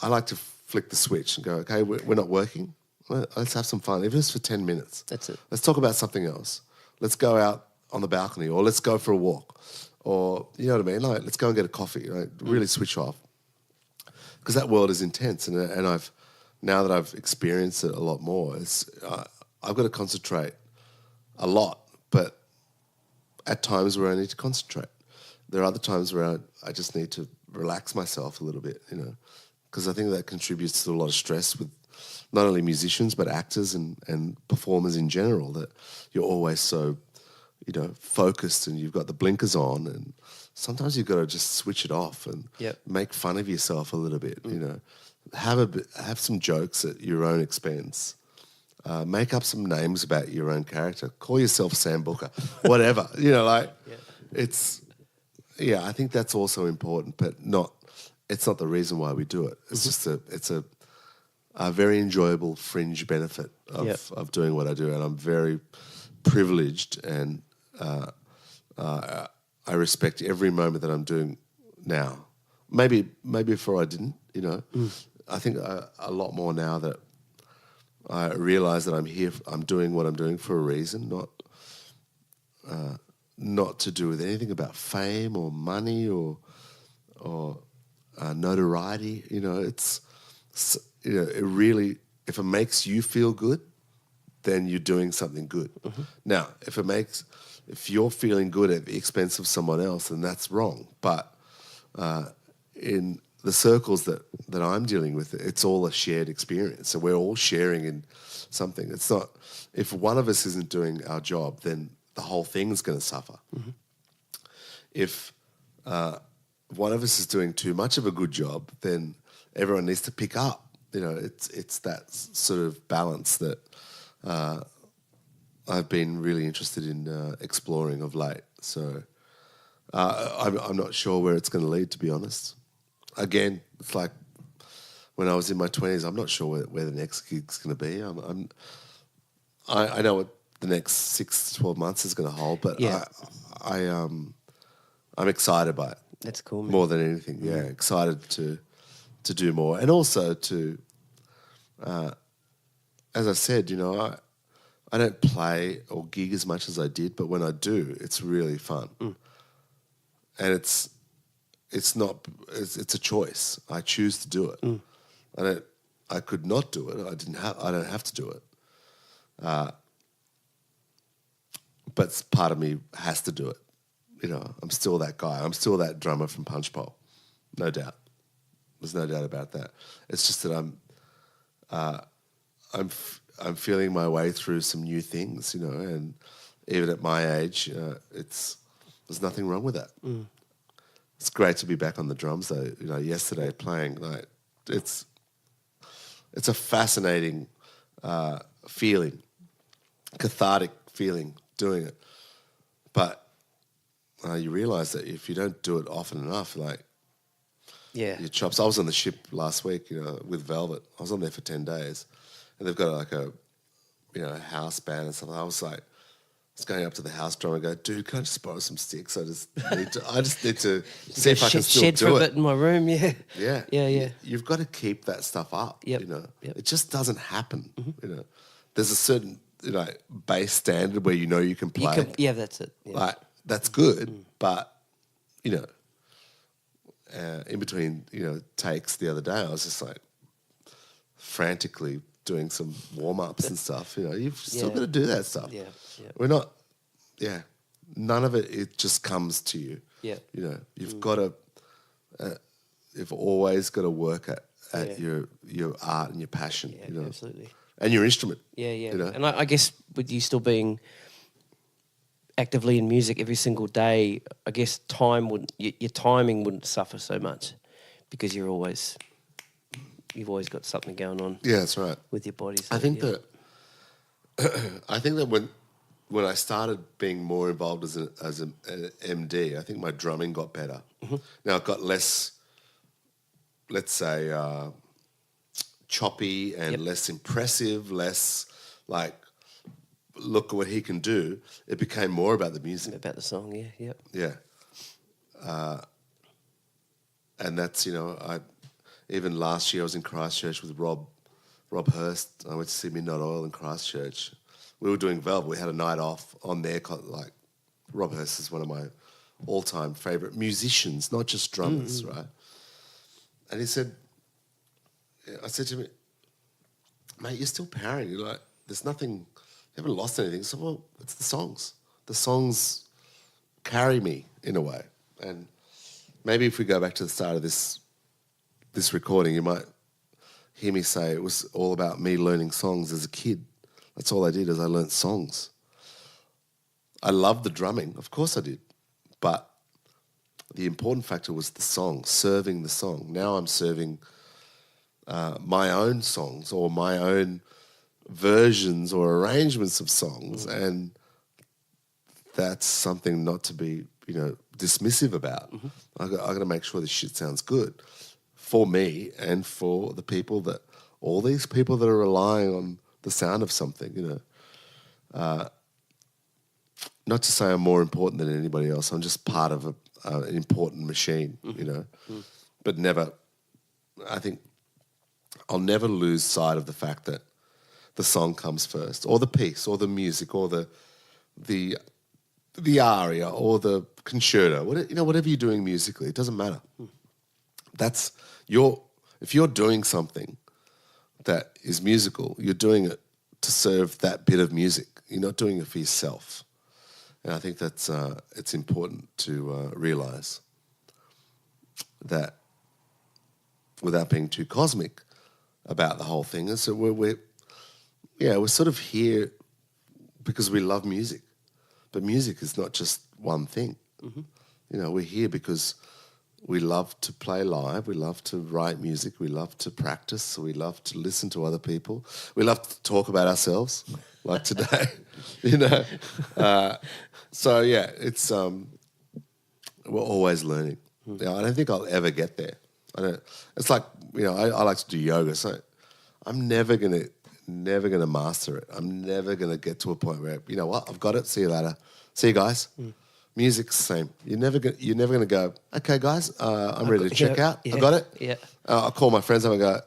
I like to flick the switch and go, okay, we're not working. Let's have some fun, even if it's for 10 minutes. That's it. Let's talk about something else. Let's go out on the balcony, or let's go for a walk, or you know what I mean. Like, let's go and get a coffee. Really switch off, because that world is intense, and now that I've experienced it a lot more, I've got to concentrate a lot. But at times where I need to concentrate, there are other times where I just need to relax myself a little bit, because I think that contributes to a lot of stress with not only musicians but actors and performers in general, that you're always so, focused and you've got the blinkers on, and sometimes you've got to just switch it off and make fun of yourself a little bit, have some jokes at your own expense, make up some names about your own character, call yourself Sam Booker, whatever, I think that's also important, but it's not the reason why we do it. It's just it's a very enjoyable fringe benefit of doing what I do, and I'm very privileged, and I respect every moment that I'm doing now. Maybe before I didn't, I think a lot more now that I realise that I'm here, I'm doing what I'm doing for a reason, not to do with anything about fame or money or notoriety. It really, if it makes you feel good, then you're doing something good. Now, if you're feeling good at the expense of someone else, then that's wrong. But in the circles that I'm dealing with, it's all a shared experience. So we're all sharing in something. It's not, if one of us isn't doing our job, then the whole thing's going to suffer. If one of us is doing too much of a good job, then everyone needs to pick up. It's that sort of balance that I've been really interested in exploring of late. So I'm not sure where it's going to lead, to be honest. Again, it's like when I was in my 20s, I'm not sure where the next gig's going to be. I know what the next 6 to 12 months is going to hold, but I'm excited by it. That's cool, man. More than anything, excited to do more, and also to, as I said, I don't play or gig as much as I did, but when I do, it's really fun, and it's a choice. I choose to do it. I could not do it. I don't have to do it. But part of me has to do it. I'm still that guy. I'm still that drummer from Punchbowl, no doubt. There's no doubt about that. It's just that I'm feeling my way through some new things, and even at my age, there's nothing wrong with that. It's great to be back on the drums, though. Yesterday playing, it's a fascinating feeling, cathartic feeling doing it, but you realise that if you don't do it often enough, your chops. I was on the ship last week, with Velvet. I was on there for 10 days, and they've got a house band and stuff. I was going up to the house drummer and go, dude, can I just borrow some sticks? I just need to see if I can still shed do for a it. bit in my room, Yeah. You've got to keep that stuff up. Yep. It just doesn't happen. There's a certain base standard where you can play. That's it. Yeah. That's good, but in between takes the other day, I was just frantically doing some warm ups and stuff. You've still got to do that stuff. Yeah. We're not. None of it. It just comes to you. Yeah. You've got to. You've always got to work at your art and your passion. Yeah, absolutely. And your instrument. Yeah. And I guess with you still being actively in music every single day, I guess your timing wouldn't suffer so much, because you've always got something going on. Yeah, that's right. With your body. So I think that when I started being more involved as an MD, I think my drumming got better. Now it got less let's say, choppy and less impressive, less like, look at what he can do. It became more about the music. About the song, yeah. Yeah. And that's, even last year I was in Christchurch with Rob Hurst. I went to see Midnight Oil in Christchurch. We were doing Velvet. We had a night off on there. Like, Rob Hurst is one of my all-time favourite musicians, not just drummers, right? And I said to him, mate, you're still powering. You're like, there's nothing, you haven't lost anything. So, well, it's the songs. The songs carry me in a way. And maybe if we go back to the start of this recording, you might hear me say it was all about me learning songs as a kid. That's all I did, is I learnt songs. I loved the drumming, of course I did. But the important factor was the song, serving the song. Now I'm serving my own songs or my own versions or arrangements of songs, and that's something not to be, dismissive about. I got to make sure this shit sounds good for me and for the people all these people that are relying on the sound of something. Not to say I'm more important than anybody else. I'm just part of an important machine, But never, I think I'll never lose sight of the fact that the song comes first, or the piece, or the music, or the aria, or the concerto, whatever you're doing musically, it doesn't matter. If you're doing something that is musical, you're doing it to serve that bit of music. You're not doing it for yourself. And I think that's it's important to realise that, without being too cosmic about the whole thing. And so we're sort of here because we love music, but music is not just one thing. We're here because we love to play live, we love to write music, we love to practice, we love to listen to other people, we love to talk about ourselves, like today, So yeah, it's we're always learning. I don't think I'll ever get there. It's like, I like to do yoga, so I'm never gonna master it. I'm never gonna get to a point where, I've got it. See you later. See you guys. Music's the same. You're never gonna go, okay, guys, I'm ready to check out. Yeah, I got it. Yeah. I'll call my friends up and go.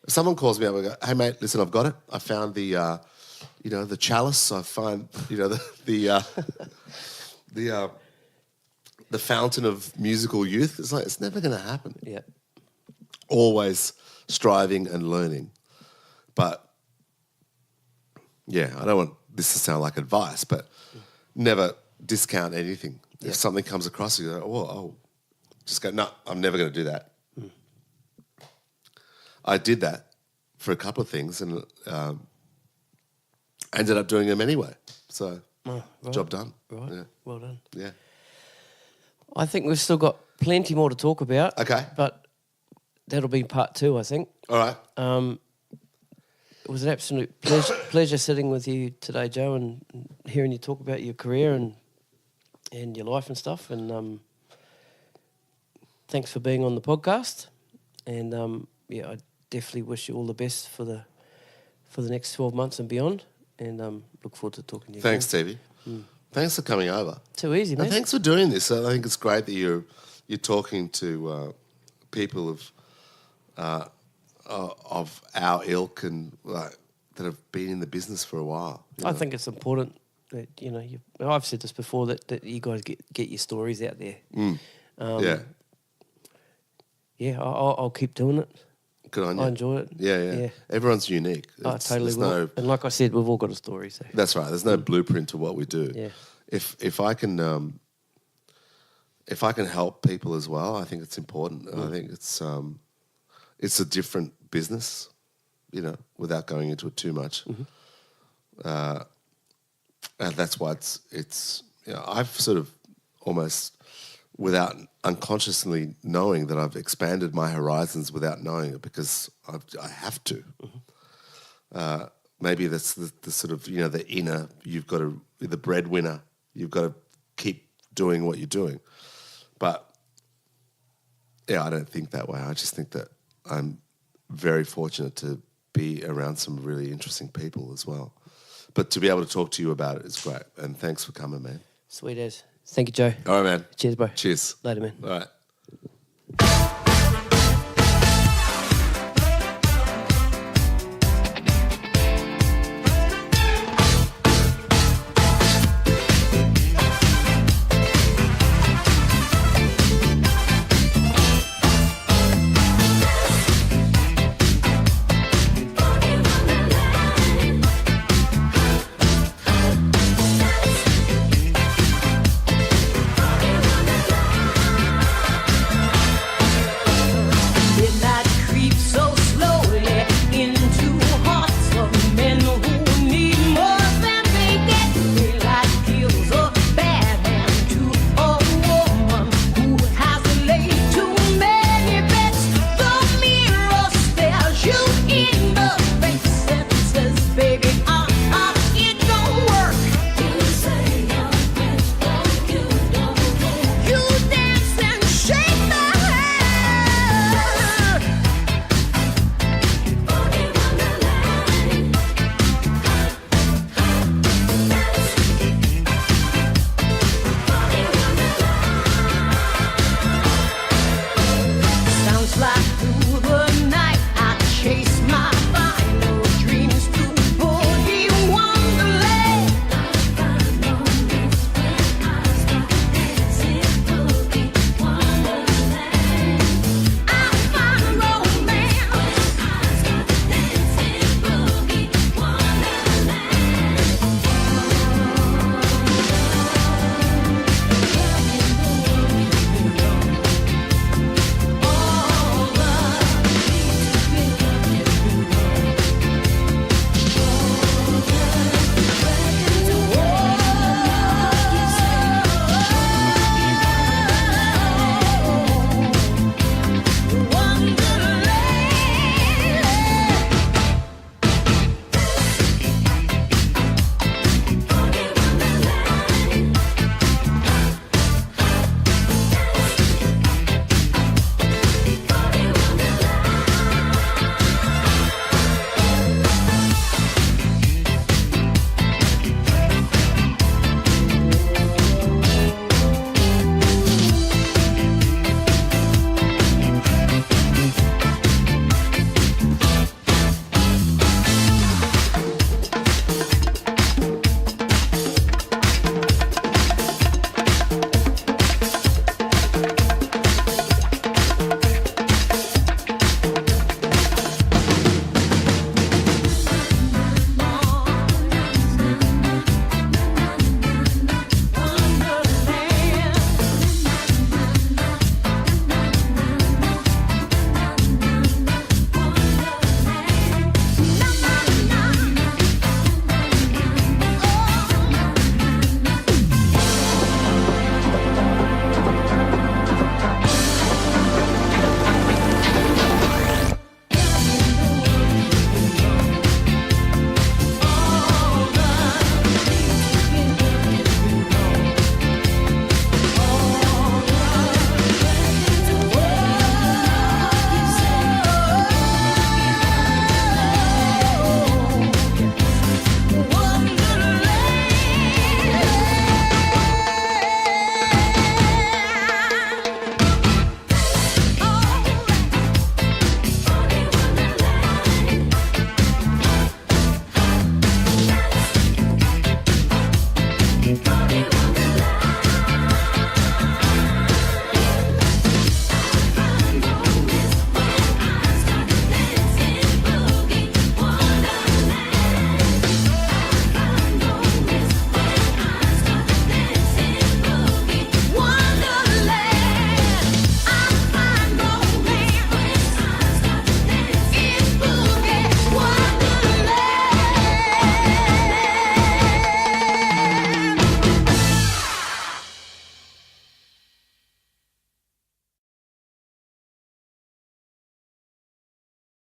If someone calls me up and go, hey mate, listen, I've got it. I found the the chalice. I find the fountain of musical youth. It's like, it's never going to happen. Yeah. Always striving and learning. But yeah, I don't want this to sound like advice, but never discount anything. If something comes across, you go, just go, no, I'm never going to do that. I did that for a couple of things and ended up doing them anyway. So, right. Job done. Right. Yeah. Well done. Yeah. I think we've still got plenty more to talk about. Okay. But that'll be part 2, I think. All right. It was an absolute pleasure sitting with you today, Joe, and hearing you talk about your career and your life and stuff. And thanks for being on the podcast. And I definitely wish you all the best for the next 12 months and beyond. And look forward to talking to you. Thanks, again. Stevie. Thanks for coming over. Too easy, man. And thanks for doing this. I think it's great that you're talking to people of our ilk and that have been in the business for a while. I think it's important that I've said this before, that you guys get your stories out there. I'll keep doing it. Good on you. I enjoy it. Yeah. Everyone's unique. I totally will. And like I said, we've all got a story. So. That's right. There's no blueprint to what we do. Yeah. If I can help people as well, I think it's important. I think it's a different business, without going into it too much. And that's why it's I've sort of almost, without unconsciously knowing, that I've expanded my horizons without knowing it, because I have to. Maybe that's the sort of, the inner, you've got to be the breadwinner. You've got to keep doing what you're doing. But I don't think that way. I just think that I'm very fortunate to be around some really interesting people as well. But to be able to talk to you about it is great. And thanks for coming, man. Sweet as. Thank you, Joe. All right, man. Cheers, bro. Cheers. Later, man. All right.